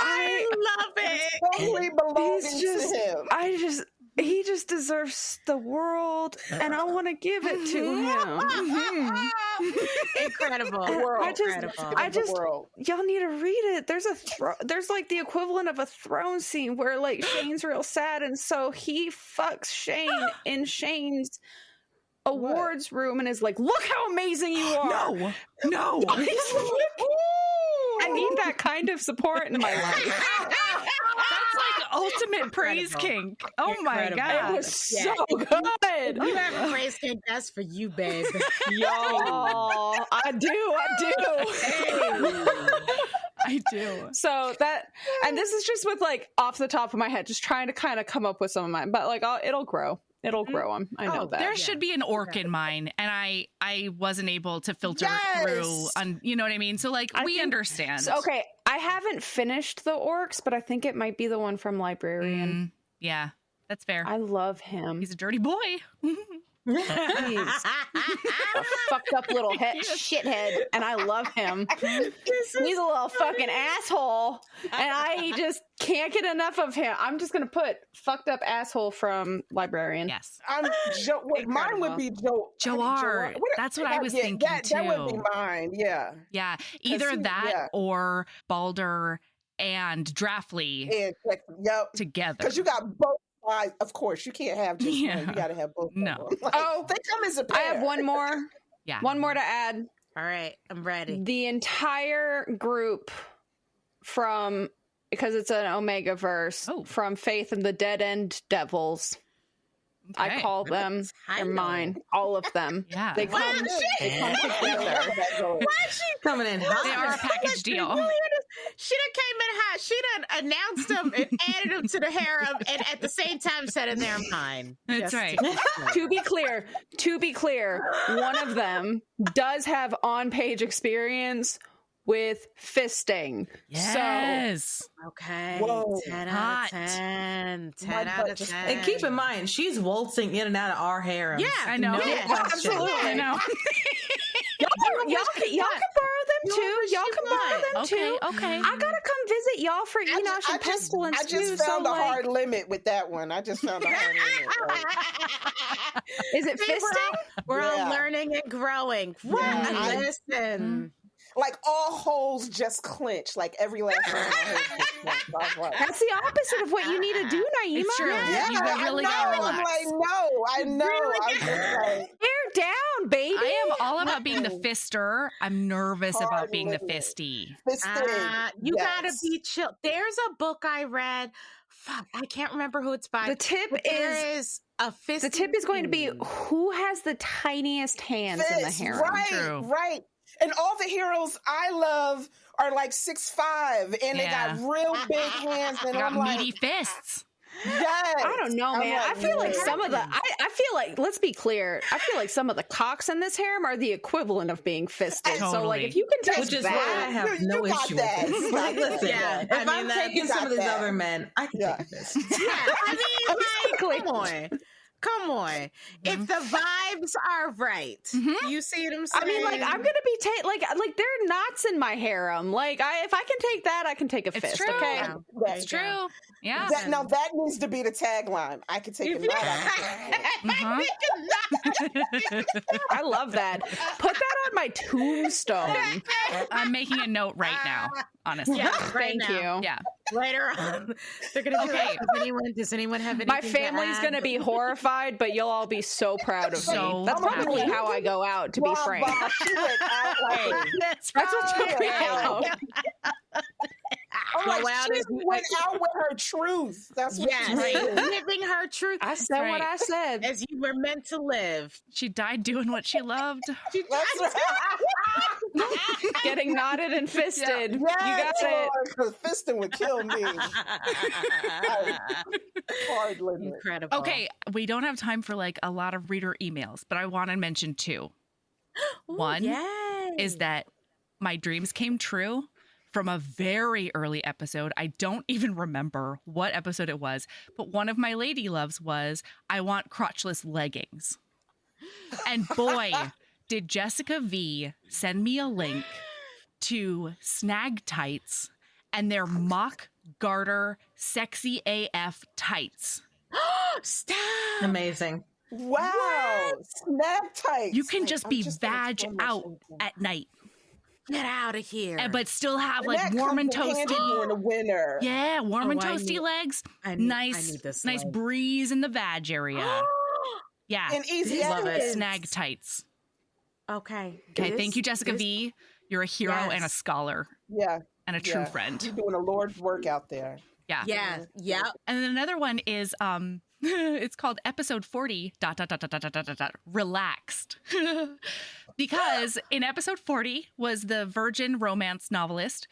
I love it. Totally belonging He's just- to him. He just deserves the world, and I want to give it to him. Incredible. Y'all need to read it. There's like the equivalent of a throne scene where like Shane's real sad, and so he fucks Shane in Shane's awards room and is like, "Look how amazing you are." No. I need that kind of support in my life. That's like ultimate praise Incredible. kink. Oh my Incredible. god. It was so good. You have a praise kink, that's for you, babe. Y'all, I do. I do. So and this is just with like off the top of my head, just trying to kind of come up with some of mine, but like it'll grow. It'll grow on. I know that. There should be an orc in mine, and I wasn't able to filter through on, you know what I mean? So like we understand. So, okay, I haven't finished the orcs, but I think it might be the one from Librarian. Yeah, that's fair. I love him. He's a dirty boy. He's a fucked up little shithead, and I love him. He's a little fucking asshole, and I just can't get enough of him. I'm just gonna put fucked up asshole from Librarian. Yes. Mine would be Joar. That's what I was thinking too. That would be mine. Yeah. Yeah. Either that or Balder and Draftly together. Because you got both sides. Of course, you can't have just one. You got to have both. No. Of them. Like, they come as a pair. I have one more. Yeah. One more to add. All right, I'm ready. The entire group because it's an Omega verse from Faith and the Dead End Devils. Okay. I call them. They're mine. All of them. Yeah. They come together. Coming in hot. They are a package deal. She done came in hot. She done announced them and added them to the harem, and at the same time said in their mind. That's right. To be clear, one of them does have on-page experience with fisting. Yes. Okay. Whoa. 10 Hot. out of 10. 10 My out butt of just- 10. And keep in mind, she's waltzing in and out of our harem. Yeah, I know. No Yeah, question. absolutely. I know. Y'all can borrow them too. Y'all can borrow them Okay, too. okay. I gotta come visit y'all for Enosh and Pestilence I just too. found so, a hard limit with that one. I just found a hard limit. Like, is it fisting? We're all Yeah. learning and growing. Yeah. Listen. like all holes just clench. Like every last one. Of my holes just clench. I was like, That's the opposite of what you need to do, Naima. It's true. yeah, You really I gotta know. relax. I'm like, no, I know. I'm just like, Tear down, baby. I am all about being the fister. I'm nervous Hard about being the limit. fisty. You gotta be chill. There's a book I read. Fuck, I can't remember who it's by. The tip but there is is a fist. the tip is going to be who has the tiniest hands in the Fist, harem. right, True. right. And all the heroes I love are like 6'5", and they got real big hands, and got I'm like, meaty fists. yes. I don't know, man. Like, I feel like some of the, I feel like, let's be clear, I feel like some of the cocks in this harem are the equivalent of being fisted. Totally. So, like, if you can take Which is why I have You no got issue that. with this. You Like, got listen, that. if I I'm mean, taking you some got of these that. other men, I can take a fist. Yeah, I mean, like, come on. Come on. If the vibes are right, you see what I'm saying? I mean, like, I'm gonna be like there are knots in my harem. Like, if I can take that, I can take a fist. true. Okay. Yeah. It's true. Yeah. Now that needs to be the tagline. I can take a knot out. I love that. Put that on my tombstone. I'm making a note right now, honestly. Yeah, right Thank now. you. Yeah. Later on, they're gonna be like, does anyone have anything My family's to gonna add? be horrified, but you'll all be so proud of So me. That's probably happy. how I go out, to be Wow, frank. wow, she went out like That's That's what took me right. out. I'm like, Go out she as- went out with her truth. That's what Yes, she did. living her truth I said right. what I said. as you were meant to live. She died doing what she loved. That's right. Getting knotted and fisted. You got it. Because fisting would kill me. Hard limit. Incredible. Okay, we don't have time for like a lot of reader emails, but I want to mention two. Ooh, One yay. is that my dreams came true from a very early episode. I don't even remember what episode it was, but one of my lady loves was I want crotchless leggings. And boy, did Jessica V send me a link to Snag Tights and their mock garter sexy AF tights. Stop. Amazing. Wow. Snap tight. You can just be vag out at night, Get out of here. but still have like warm and during toasty. the winter. Yeah, warm and I toasty need- legs. I need Nice, this nice leg. breeze in the vag area. Yeah, And easy love it. edits. Snag tights. Okay. Okay, thank you, Jessica V. You're a hero and a Yes. scholar Yeah. and a true Yeah. friend. You're doing the Lord's work out there. Yeah. Yeah. Yep. And then another one is it's called episode 40 ... relaxed. Because in episode 40 was the virgin romance novelist,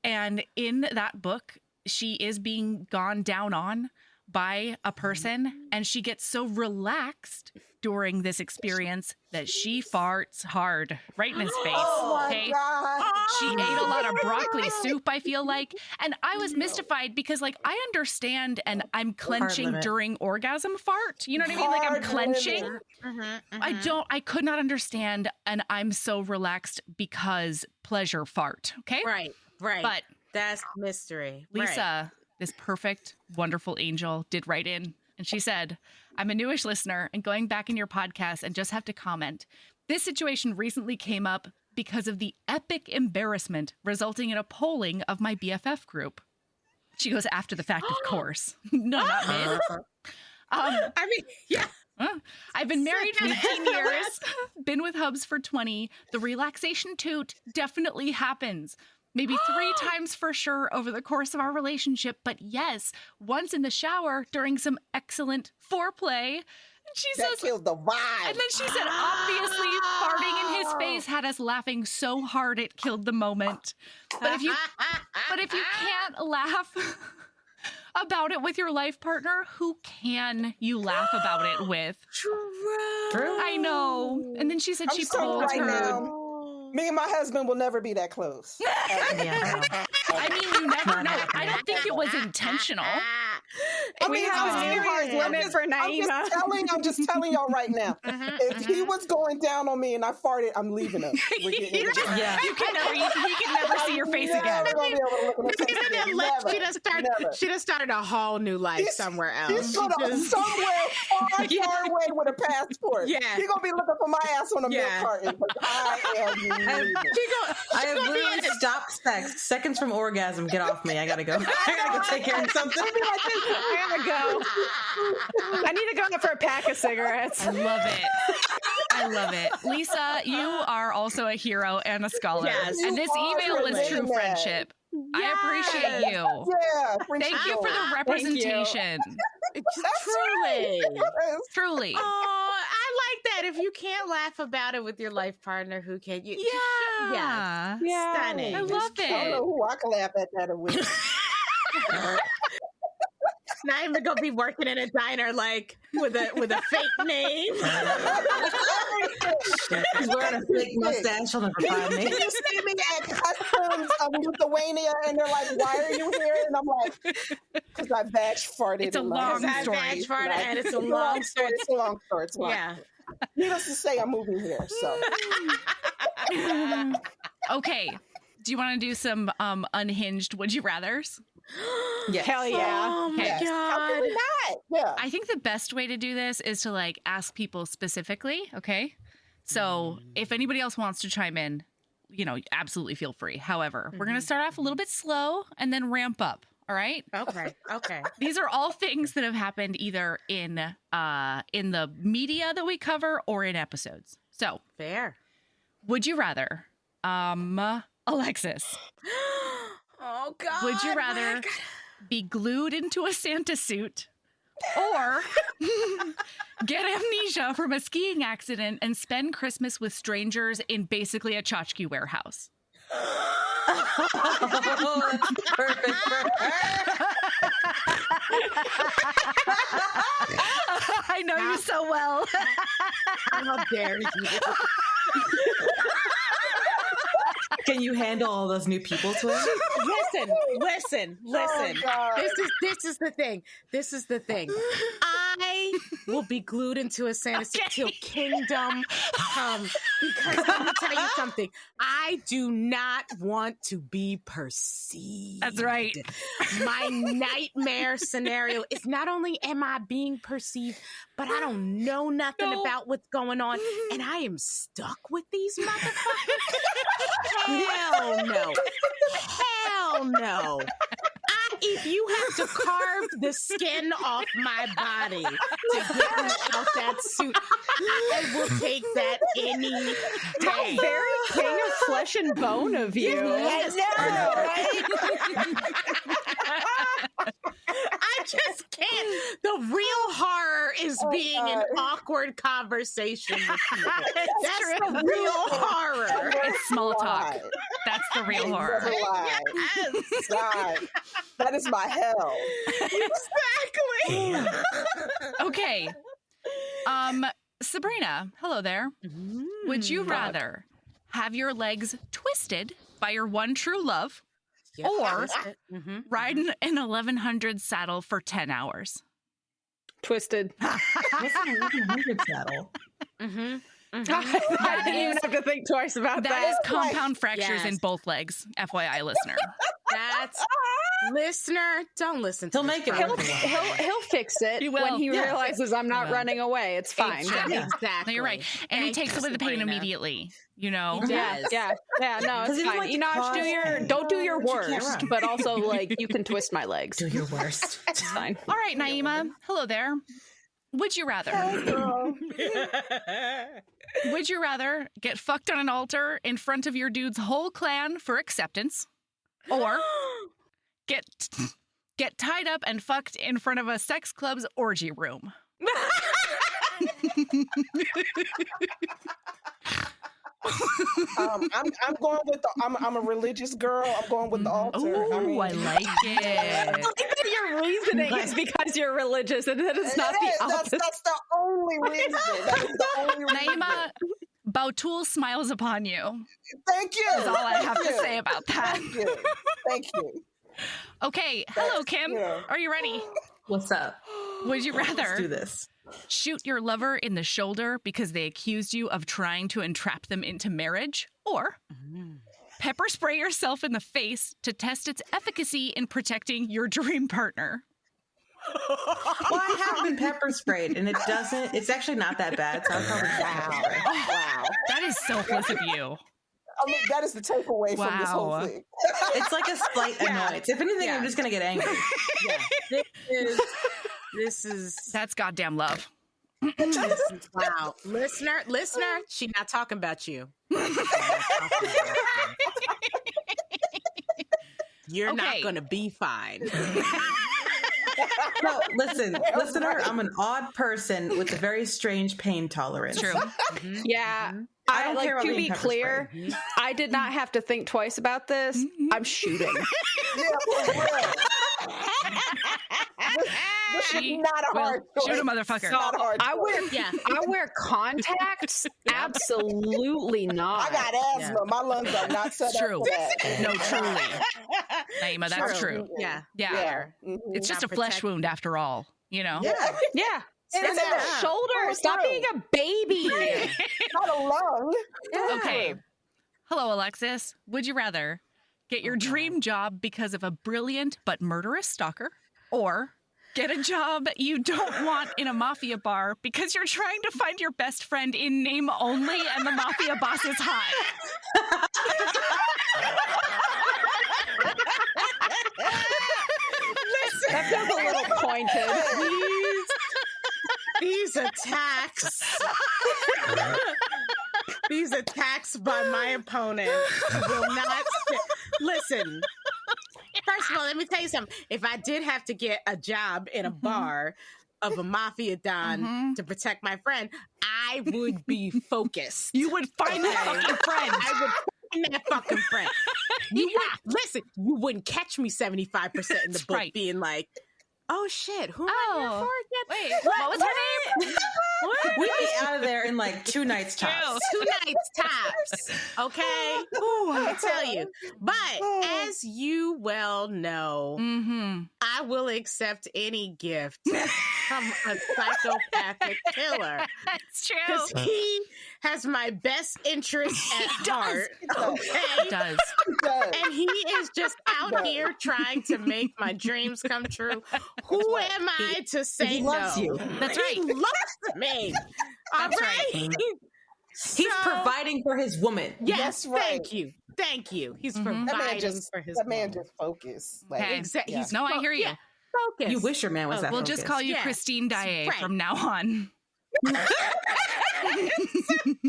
and in that book she is being gone down on by a person, and she gets so relaxed during this experience that she farts hard right in his face. Oh my Okay. God. She ate a lot of broccoli soup, I feel like. And I was mystified because, like, I understand and I'm clenching limit. during orgasm fart. You know what I mean? Like, I'm Hard clenching. limit. I could not understand. And I'm so relaxed because pleasure fart. Okay. Right. Right. But that's mystery. Lisa, this perfect, wonderful angel, did write in. And she said, I'm a newish listener and going back in your podcast and just have to comment. This situation recently came up because of the epic embarrassment resulting in a polling of my BFF group. She goes after the fact, of course. No, not mid. I mean, yeah. I've been married for 15 years, been with hubs for 20. The relaxation toot definitely happens. Maybe 3 times for sure over the course of our relationship. But yes, once in the shower during some excellent foreplay. And she That says, killed the vibe. and then she said, obviously, farting in his face had us laughing so hard it killed the moment. But if you can't laugh about it with your life partner, who can you laugh about it with? True. I know. And then she said I'm she so pulled right her. now. Me and my husband will never be that close. Yeah. I mean, you never know. I don't think it was intentional. We have a new hard limit for Naima. I'm just telling y'all right now. If he was going down on me and I farted, I'm leaving him. We're getting rid of him. Yeah. He can never see your face again. Never gonna be able to look in the face again. Never. Never. She just started a whole new life somewhere else. He's gonna somewhere far away with a passport. Yeah. He's gonna be looking for my ass on a milk Yeah. carton. But I am leaving. I have literally stopped sex. Seconds from orgasm. Get off me. I gotta go. I gotta go take care of something. I gotta go. I need to go out for a pack of cigarettes. I love it. I love it. Lisa, you are also a hero and a scholar. Yes. And this You are email was really true mad. friendship. I appreciate you. Yeah. Thank you for the representation. Truly. Truly. Oh, I like that. said, if you can't laugh about it with your life partner, who can you? Yeah. Yeah. Stunning. I love I don't know it. who I can laugh at that with. Not even gonna be working in a diner like with a fake name. He's wearing a fake mustache. He'll never find me. You see me at customs of Lithuania, and they're like, "Why are you here?" And I'm like, "Because I vag farted." It's a long story. And it's a long story. It's a long story. It's a long Yeah. story. Needless to say, I'm moving here. So Okay. Do you want to do some unhinged would you rathers? Yes. Hell yeah. Oh my yes. How can we god. not? Yeah. I think the best way to do this is to like ask people specifically, okay? So if anybody else wants to chime in, absolutely feel free. However, we're going to start off a little bit slow and then ramp up, all right? Okay. These are all things that have happened either in the media that we cover or in episodes. So, Fair. would you rather Alexis, Oh god. would you rather be glued into a Santa suit or get amnesia from a skiing accident and spend Christmas with strangers in basically a tchotchke warehouse? Oh, that's perfect for her. I know you so well. How dare you? Can you handle all those new people to him? Listen. God. This is the thing. This is the thing. I will be glued into a Santa suit till kingdom come. Because let me tell you something. I do not want to be perceived. That's right. My nightmare scenario is not only am I being perceived, but I don't know nothing about what's going on, and I am stuck with these motherfuckers. Hell no. Hell no. If you have to carve the skin off my body to get me out that suit, I will take that any How day. very king of flesh and bone of you. Yes, right? I just can't. The real horror is being in awkward conversation with people. That's the real horror. It's small talk. Lie. That's the real horror. Never lie. Yes. God, that is my hell. Exactly. Okay. Sabrina, hello there. Would you rather have your legs twisted by your one true love or ride an 1100 saddle for 10 hours? Twisted. What's an 1100 saddle? I didn't even have to think twice about that. That is compound fractures Yes. in both legs, FYI, listener. That's listener. Don't listen to He'll make it this work. He'll fix it He will. when he Yeah. realizes I'm not He will. running away. It's fine. Exactly. No, you're right. And he Thank takes you, away the pain Sabrina. immediately, you know? He Yeah, does. yeah. No, 'Cause it's even, fine. like, Enosh, cross- don't do your But you can't worst, run. but also like you can twist my legs. Do your worst. It's fine. All right, Naima. Hello there. Would you rather? Would you rather get fucked on an altar in front of your dude's whole clan for acceptance, or get tied up and fucked in front of a sex club's orgy room? I'm going with the. I'm a religious girl. I'm going with the altar. Ooh, I like it. Your reasoning is because you're religious, and that is not the opposite. That's the only reason. That is the only reason. Naima, Bautul smiles upon you. Thank you. That's all I have to Thank you. say about that. Thank you. Thank you. Okay, hello, Kim. Yeah. Are you ready? What's up? Would you Let's do rather this. shoot your lover in the shoulder because they accused you of trying to entrap them into marriage, or pepper spray yourself in the face to test its efficacy in protecting your dream partner? Well, I have been pepper sprayed, and it's actually not that bad, so I'll probably get pepper spray. Wow. That is selfless of you. I mean, that is the takeaway from this whole Wow. thing. It's like a slight annoyance. If anything, I'm just going to get angry. Yeah. This is That's goddamn love. wow. Listener, she not talking about you. You're not Okay. gonna be fine. No, listen, listener, I'm an odd person with a very strange pain tolerance. True. Yeah. I don't care about to being be pepper clear, sprayed. I did not have to think twice about this. I'm shooting. Yeah, for real. This is not a hard choice. Shoot a motherfucker. Not a hard I choice. wear contacts. Absolutely not. I got asthma. My lungs are not set up True. for that. No, truly. Naima, that's true. Yeah. Yeah. Mhm. It's just a Not flesh protect- wound after all, you know? Yeah. Yeah. And It's in the out. shoulder. Go Stop through. being a baby. Not a lung. Okay. Hello, Alexis. Would you rather get your dream job because of a brilliant but murderous stalker, or get a job you don't want in a mafia bar because you're trying to find your best friend in name only and the mafia boss is hot? That feels a little pointed. These attacks. These attacks by my opponent will not listen. First of all, let me tell you something. If I did have to get a job in a bar of a mafia don to protect my friend, I would be focused. You would find that fucking friend. I would find that fucking friend. Listen, you wouldn't catch me 75% in the book right. being like, oh shit, who am I here for again? Wait, what was her name? We'd be out of there in like 2 nights tops. 2 nights tops. Okay? Ooh, I tell you. But as you well know, I will accept any gift from a psychopathic killer. That's true. Because he has my best interest at heart. Okay? It does. And he is just out here trying to make my dreams come true. Who am I to say He no? loves you. That's right. He loves me. All That's right. He's providing for his woman. Yes, That's right. thank you. Thank you. He's That man providing just, for his that man woman. just focused. Like, Okay. Exactly. Yeah. He's No, I hear you. focused. You wish your man was that We'll focused. just call you Yeah. Christine Daae Right. from now on.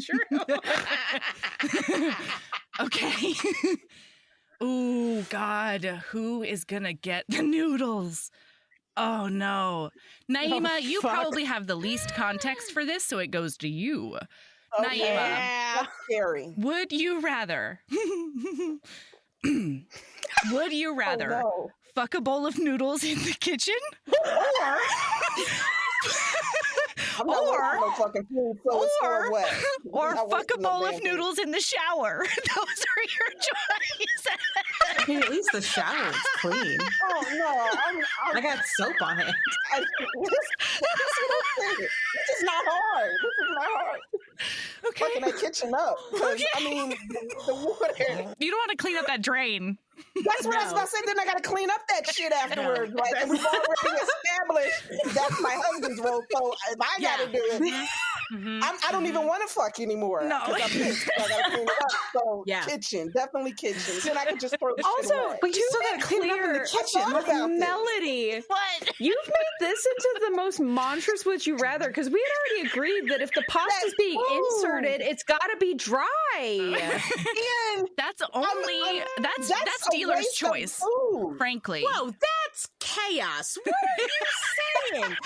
True. Okay. Ooh, God, who is gonna get the noodles? Oh no. Naima, you fuck. probably have the least context for this, so it goes to you. Okay. Naima, Yeah. That's scary. would you rather would you rather Oh, fuck a bowl of noodles in the kitchen? no. I'm not wasting no fucking food, so it's for what? Or I'm not fuck a wasting no bowl damn of food. noodles in the shower. Those are your choices. I mean, at least the shower is clean. Oh no, I got soap on it. This is not hard. This is not hard. Okay. Fucking that kitchen up. 'Cause, I mean, the water. You don't want to clean up that drain. That's what I was about to say. Then I got to clean up that shit afterwards. Like, and we've already established that's my husband's role. So if I got to do it, I don't even want to fuck anymore. No. 'Cause I'm pissed. I got to clean it up. So Yeah. kitchen, definitely kitchen. Then I can just throw the shit Also, away. But you still gotta clean it up in the kitchen. What about this? Melody, What? you've made this into the most monstrous would you rather, because we had already agreed that if the pasta's being inserted, it's got to be dry. And That's only that's a dealer's waste of choice, food. frankly. Whoa, that's chaos. What are you saying?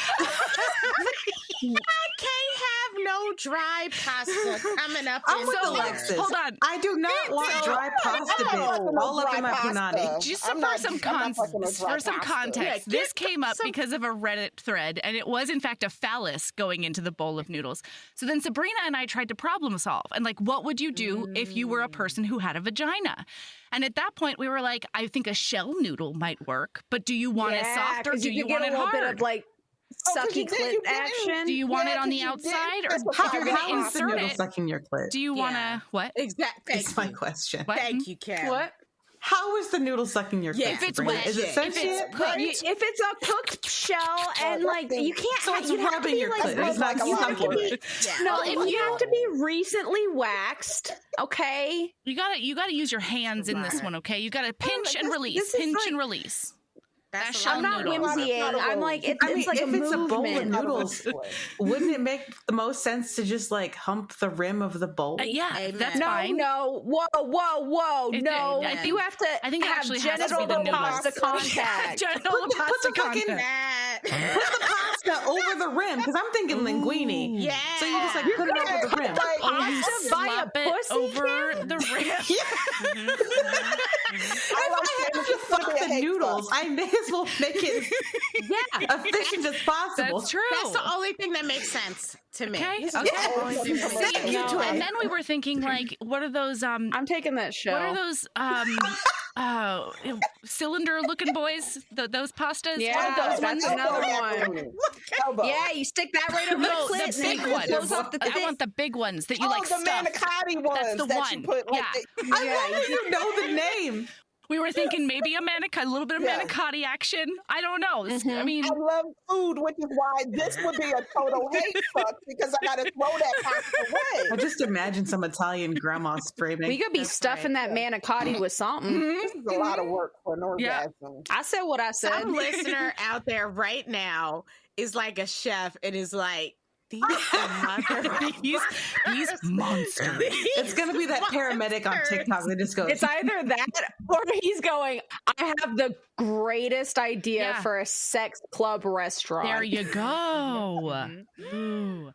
I can't have no dry pasta coming up I'm in with here. Alexis. Hold on. I do not want dry pasta bits all up in my punani. Just I'm for not- some I'm not fucking with dry for some pasta. context, Yeah, this came up some- because of a Reddit thread, and it was in fact a phallus going into the bowl of noodles. So then Sabrina and I tried to problem solve, and like, what would you do if you were a person who had a vagina? And at that point, we were like, I think a shell noodle might work, but do you want it soft or 'cause do you could want get it a little hard? bit of like sucky you did, clit you did. action. Do you want Yeah, it on 'cause the you did. outside, or That's what if you're going to How is the insert noodle it? sucking your clit? Do you want to Yeah. what? Exactly. That's my question. What? Thank you, Kat. What? How is the noodle sucking your clit? Yeah, If it's Sabrina? wet, Is it if it's sentient? cooked. If it's a cooked shell and like you can't, So it's you have to rubbing be your like, clit. It's not like a lot sucking of it. no, Well, if you you- have to be recently waxed. Okay. You gotta use your hands in this one, okay? You gotta pinch and release, this is pinch like- and release. That's a lot. I'm not noodles. whimsying. I'm like, it's like if a it's a bowl of movement. noodles, wouldn't it make the most sense to just like hump the rim of the bowl? Yeah, Amen. that's No, fine. no, whoa, no. I think- You have to I think it have actually has to genital be the noodles. pasta contact. Genital Put the pasta fucking- contact. Put the pasta over the rim, because I'm thinking linguine. Yeah. So you just like put it over the rim. Like, Oh, you Pasta via slap it pussy over the rim. If I have to fuck the noodles, I may as well make it Yeah. efficient as possible. That's true. That's the only thing that makes sense to me. Okay. This is Okay. the only thing that makes sense. You to it. And then we were thinking, like, what are those? I'm taking that show. What are those? Cylinder-looking boys. Those pastas. Yeah, What are those that's ones? another one. Elbow. Yeah, you stick that right over No, the the clit. big and it ones. goes off the I thing. want the big ones that you Oh, like the stuff. manicotti ones the that one. you put. Like, Yeah. I love that you know the name. We were thinking maybe a little bit of Yeah. manicotti action. I don't know. I mean, I love food, which is why this would be a total hate fuck because I gotta throw that pasta I away. just imagine some Italian grandma screaming. We could be That's stuffing that manicotti with something. This is a lot of work for an Yeah. orgasm. I said what I said. Some listener out there right now is like a chef and is like, these are these monsters. It's gonna be that paramedic on TikTok that just goes. It's either that or he's going, I have the greatest idea Yeah. for a sex club restaurant. There you go. Ooh.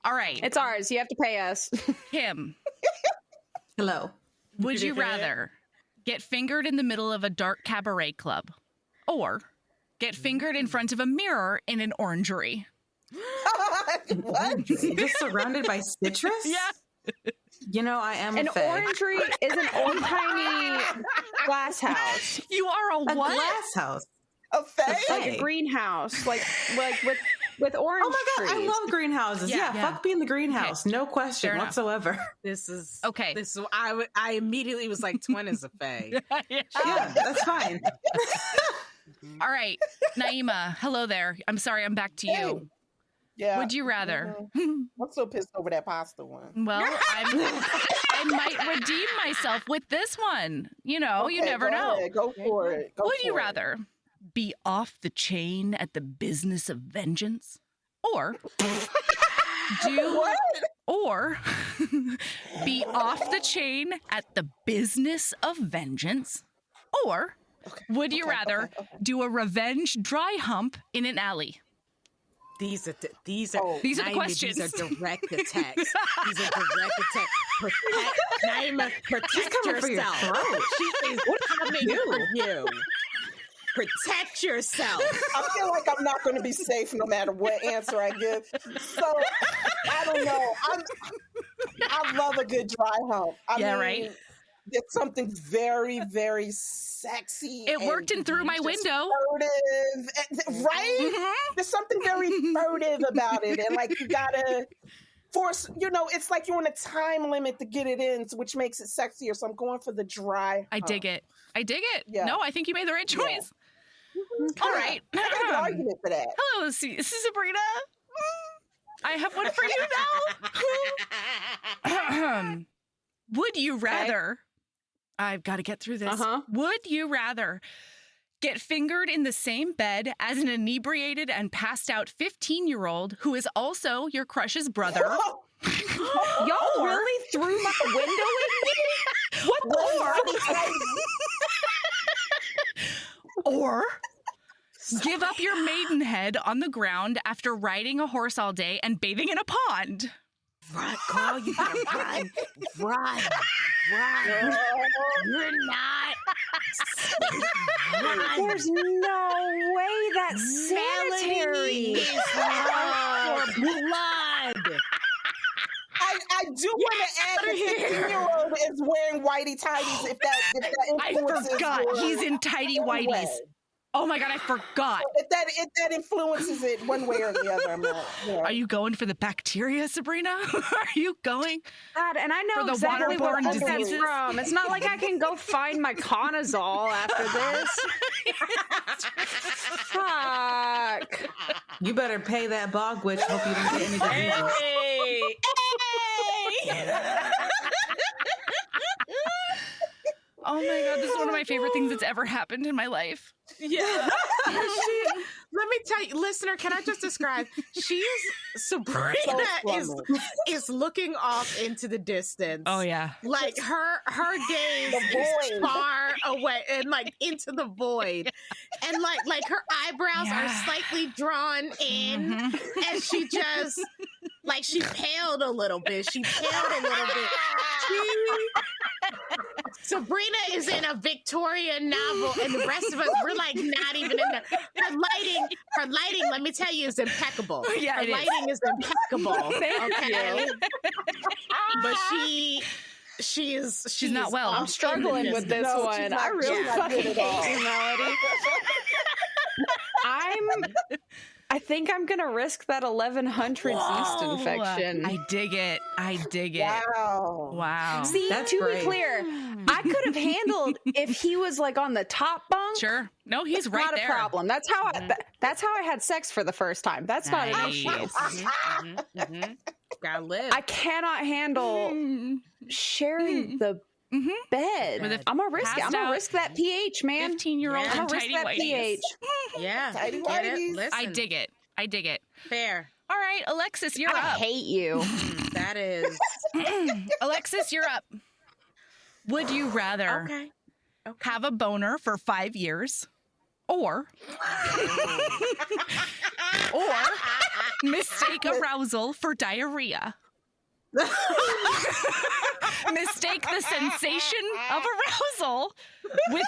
All right, It's ours. You have to pay us. Kim. Hello. Would you rather get fingered in the middle of a dark cabaret club, or get fingered in front of a mirror in an orangery? What? Just surrounded by citrus? Yeah. You know, I am An a fae. orangery is an old tiny glass house. You are a A what? glass house. A fae? Like Hey. a greenhouse. Like with orange Oh my god, I trees. love greenhouses. Yeah. Yeah, Yeah. fuck being the greenhouse. No question Fair enough. whatsoever. This is Okay. This is I immediately was like, twin is a fae. Yeah, that's fine. All right, Naima. Hello there. I'm sorry. I'm back to you. Yeah. Would you rather? I'm so pissed over that pasta one. Well, I might redeem myself with this one. You know, you Okay, never go know. ahead. Go for it. Go Would you for it. rather be off the chain at the business of vengeance, or do What? or be off the chain at the business of vengeance, or would you rather do a revenge dry hump in an alley? These are Oh. these are the Naima, questions. These are direct attacks. These are direct attacks. Protect, Naima, protect coming for your yourself. throat. She is coming for you. Protect yourself. I feel like I'm not going to be safe no matter what answer I give. So I don't know. I love a good dry hump. I Yeah, mean, right? It's something very, very sexy. It worked in through my just window. furtive, right? Mhm. There's something very furtive about it, and like you gotta force. You know, it's like you're on a time limit to get it in, which makes it sexier. So I'm going for the dry. I dig it. I dig it. Yeah. No, I think you made the right Yeah. choice. All right. I got a good argument for that. Hello, this is Sabrina. I have one for you now. Would you rather? I've got to get through this. Uh-huh. Would you rather get fingered in the same bed as an inebriated and passed out 15-year-old who is also your crush's brother? Y'all really threw my window at me? What the fuck? Or give up your maidenhead on the ground after riding a horse all day and bathing in a pond? Run, girl, you gotta run. Run. You're not. Run. There's no way that's sanitary. Melanie is out for blood. I do want to add that 15-year-old is wearing whitey tighties. If that I influences forgot. your- He's in tidy one whities. way. Oh my God, I forgot. If that influences it one way or the other, I'm not. You know. Are you going for the bacteria, Sabrina? Are you going? God, and I know For the exactly where waterborne all that's diseases? from. It's not like I can go find my Conazole after this. Fuck. You better pay that bog witch. Hope you don't get any diseases. Hey. Oh Oh my God, this is one of my favorite things that's ever happened in my life. Yeah. Let me tell you, listener, can I just describe? Sabrina is looking off into the distance. Oh yeah. Like her gaze is far away and like into the void. And like her eyebrows are slightly drawn in and she just like she paled a little bit. Sabrina is in a Victorian novel, and the rest of us, we're like not even in there. Her lighting, let me tell you, is impeccable. Yeah, her lighting is impeccable. Okay, but she's not well. I'm struggling with this one. I really fucking hate you, Melody. I think I'm gonna risk that 1100 yeast infection. I dig it. Wow. See, That's to great. be clear, I could have handled if he was like on the top bunk. Sure. No, he's right not there. a problem. That's how I had sex for the first time. That's not an issue. Gotta live. I cannot handle sharing the bed. I'm gonna risk it. I'm gonna risk that pH, man. 15-year-old I'm and gonna risk tidy that whities. pH. Yeah. Tidy Get it? whities. Listen. I dig it. Fair. All right, Alexis, you're I up. hate you. That is. Alexis, you're up. Would you rather Okay. have a boner for 5 years or mistake arousal for diarrhea? Mistake the sensation of arousal with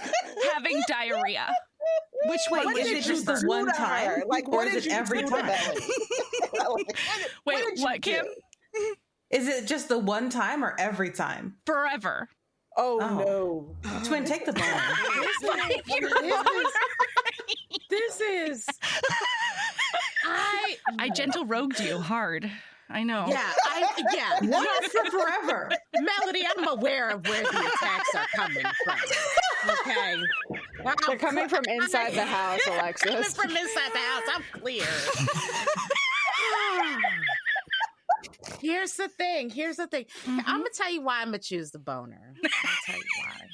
having diarrhea. Which one? What Is did it you just the do one to time? her? Like, or what is did it you every do to time? Wait, did you what, Kim? do? Is it just the one time or every time? Forever. Oh no. Twin, take the boner. This is. I gentle rogued you hard. I know. Yeah. Not for forever. Melody, I'm aware of where the attacks are coming from. Okay. They're coming from inside the house, Alexis. Coming from inside the house. I'm clear. Here's the thing. I'm gonna tell you why I'm gonna choose the boner. I'll tell you why.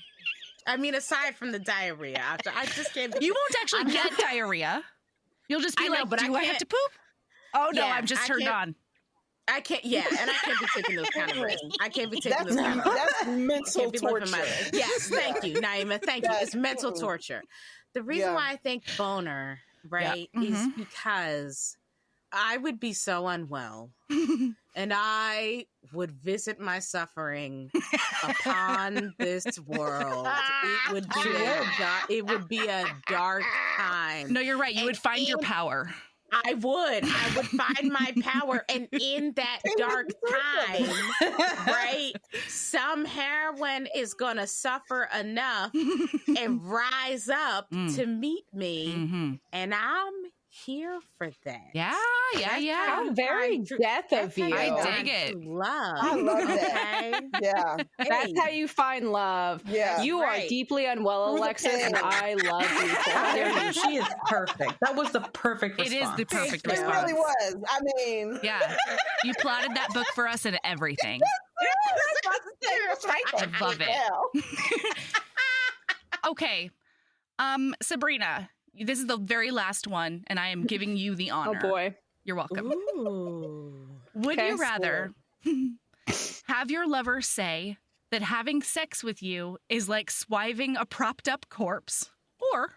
I mean, aside from the diarrhea, I just can't. You won't actually get diarrhea. You'll just be like, but do I have to poop? Oh no, Yeah, I'm just turned on. I can't. Yeah, and I can't be taking those kind of risks. I can't be taking those kind of That's mental torture. Yes, thank you, Naima. Thank you. It's mental torture. The reason why I think boner, right, is because I would be so unwell and I would visit my suffering upon this world. It would be a dark time. No, you're right. You would find your power. I would find my power, and in that dark time, right, some heroine is gonna suffer enough and rise up to meet me, and I'm here for that. Yeah. How very death of you. I dig it. Love. I love that. Okay? Yeah. That's how you find love. Yeah. You are deeply unwell, Through the Alexis, and pain. I love you for How it. dare you? She is perfect. That was the perfect It response. is the perfect It response. really was. I mean, Yeah. You plotted that book for us and everything. I love it. Okay. Sabrina, this is the very last one, and I am giving you the honor. Oh boy. You're welcome. Ooh. Would Okay. you rather have your lover say that having sex with you is like swiving a propped up corpse, or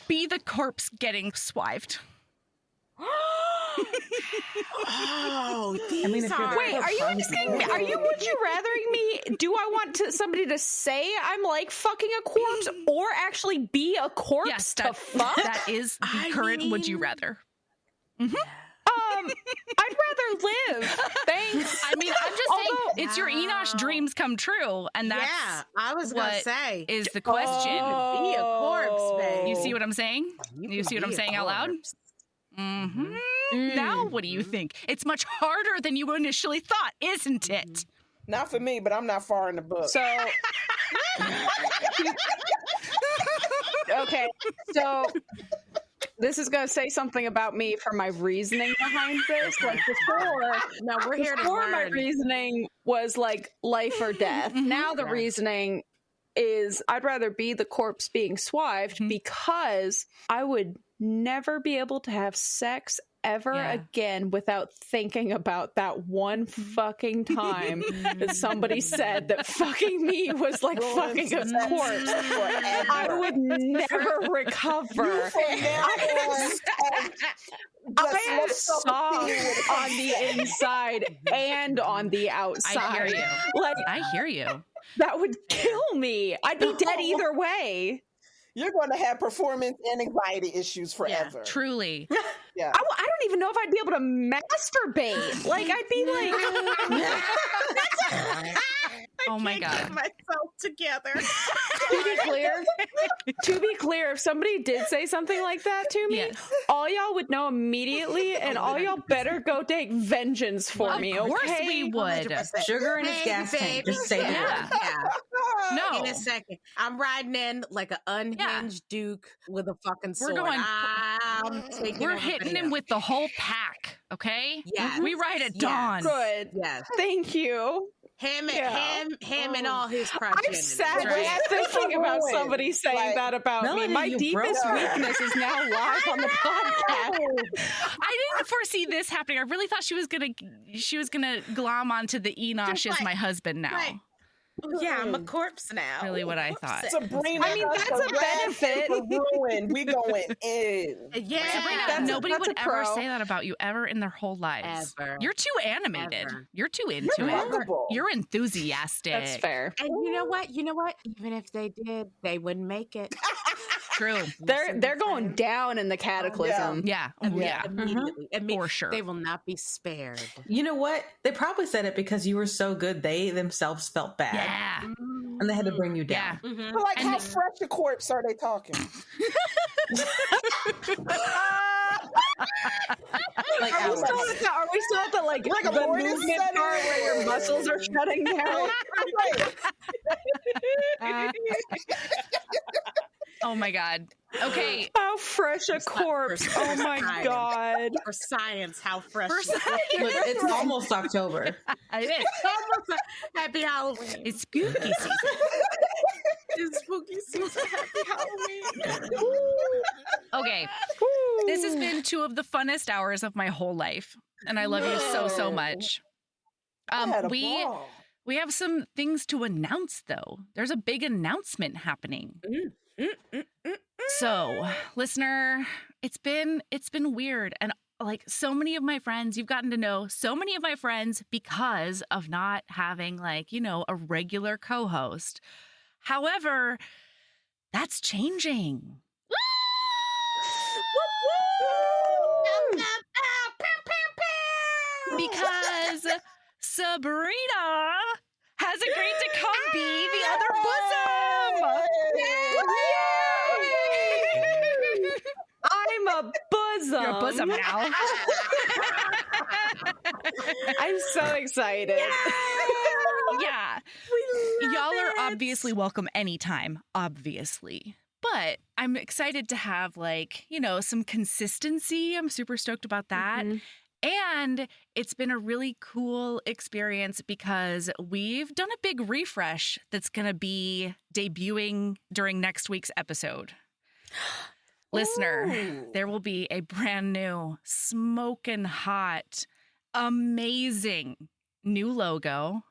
be the corpse getting swived? Oh, these mean, if you're are... Wait, are you asking me? Would you rathering me? Do I want somebody to say I'm like fucking a corpse, or actually be a corpse Yes, to that, fuck? that is the current would you rather. I'd rather live. Thanks. I mean, I'm just saying, it's your Enosh dreams come true, and that's I was gonna what say is the question. be a corpse, babe. You see what I'm saying? You see what I'm saying out loud? Mm-hmm. Now, what do you think? It's much harder than you initially thought, isn't it? not for me, but I'm not far in the book. So, okay. So this is going to say something about me for my reasoning behind this. Like before, No, we're here to before my learn. reasoning was like life or death. Now the reasoning is I'd rather be the corpse being swived because I would never be able to have sex ever again without thinking about that one fucking time that somebody said that fucking me was like fucking a corpse. I would never recover. I am soft on the inside and on the outside. I hear you. Like, I hear you. that would kill me. I'd be dead either way. You're going to have performance and anxiety issues forever. Yeah, truly. Yeah. I don't even know if I'd be able to masturbate. Like, I'd be like... Oh my God. Get myself together. To be clear, if somebody did say something like that to me, all y'all would know immediately, and all y'all better go take vengeance for me, Of course okay? we would. 100%. Sugar in his gas tank. Just say that. No. In a second, I'm riding in like an unhinged Duke with a fucking sword. We're hitting him with the whole pack, okay? Yes. We ride at dawn. Good. Yes. Thank you. Him and all his progeny. I'm sad right. thinking about somebody saying that about me. Melanie, My you deepest broke her. weakness is now live on the podcast. I didn't foresee this happening. I really thought she was gonna glom onto the Enosh as my husband now. Right. Yeah, I'm a corpse now. Really what I thought. Sabrina, I mean, that's a benefit. Ruined. We going in. Yeah. Sabrina, nobody that's would a ever pro. say that about you ever in their whole lives. Ever. You're too animated. Ever. You're too into You're it. lovable. You're enthusiastic. That's fair. And you know what? Even if they did, they wouldn't make it. True. They're going down in the cataclysm. Yeah. Yeah. Immediately. For sure. They will not be spared. You know what? They probably said it because you were so good. They themselves felt bad. Yeah. And they had to bring you down. Yeah. Mm-hmm. But like, how fresh a corpse are they talking? Like Are we hours. still at the like Like a the morning movement study? part where your muscles are shutting down? Oh my God. Okay. How fresh a corpse! Oh my science. God! For science, how fresh. For it is. Look, it's almost October. It is. Almost happy Halloween. It's spooky season. It's spooky season. Happy Halloween. Okay. This has been 2 of the funnest hours of my whole life. And I love you so much. I had a We ball. have some things to announce though. There's a big announcement happening. So, listener, it's been weird, and like so many of my friends, you've gotten to know so many of my friends because of not having like, a regular co-host. However, that's changing. Because Sabrina has agreed to come be the other bosom. I'm a bosom. You're a bosom now. I'm so excited. Yeah. Y'all are obviously welcome anytime, obviously. But I'm excited to have some consistency. I'm super stoked about that. Mm-hmm. And it's been a really cool experience because we've done a big refresh that's going to be debuting during next week's episode. Listener, there will be a brand new, smoking hot, amazing new logo.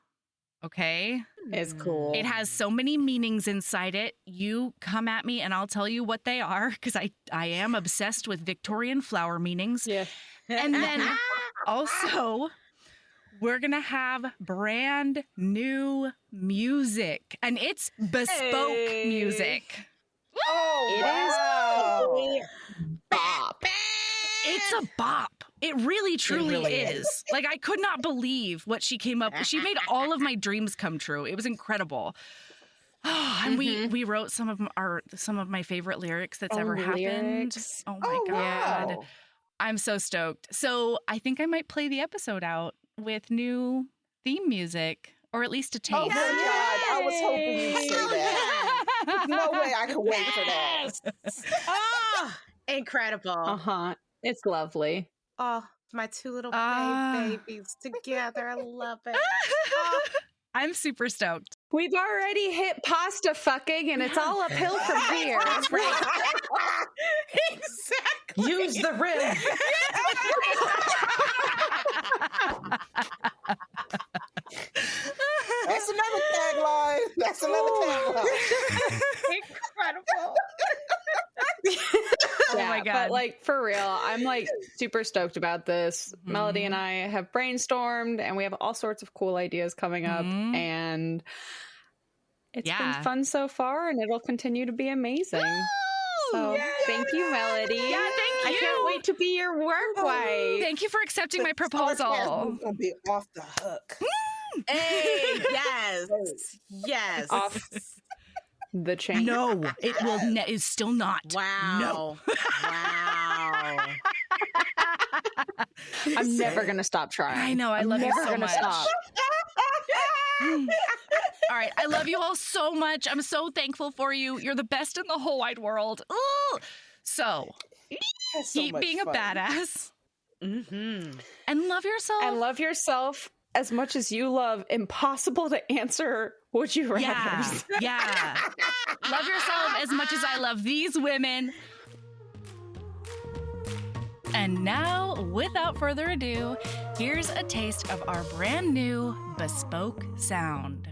Okay? It's cool. It has so many meanings inside it. You come at me and I'll tell you what they are because I am obsessed with Victorian flower meanings. Yeah. And then also, we're going to have brand new music, and it's bespoke music. Oh, It is bop. It's a bop. It really, truly is. Like, I could not believe what she came up with. She made all of my dreams come true. It was incredible. And we wrote some of my favorite lyrics that's ever happened. Lyrics. Oh my God. wow. I'm so stoked. So I think I might play the episode out with new theme music, or at least a taste. Oh my God. I was hoping you'd say that. There's no way I could wait for that. Incredible. It's lovely. Oh, my two little babies together. I love it. Oh. I'm super stoked. We've already hit pasta fucking, and it's all uphill from here. That's right. Exactly. Use the rim. That's another tagline. That's another tagline. Incredible. Oh my God. But like for real, I'm like super stoked about this. Mm-hmm. Melody and I have brainstormed and we have all sorts of cool ideas coming up, and it's been fun so far, and it'll continue to be amazing. So thank you, Melody. Yeah, thank you. I can't wait to be your work wife. Thank you for accepting my proposal. Gonna be off the hook. Hey, yes. Off the chain. No, it will. Is still not. Wow. No. Wow. I'm never gonna stop trying. I know. I love you so much. Stop. All right. I love you all so much. I'm so thankful for you. You're the best in the whole wide world. Ooh. So keep being a badass. Mm-hmm. And love yourself. And love yourself as much as you love impossible to answer would you rather. Yeah. Love yourself as much as I love these women. And now, without further ado, here's a taste of our brand new bespoke sound.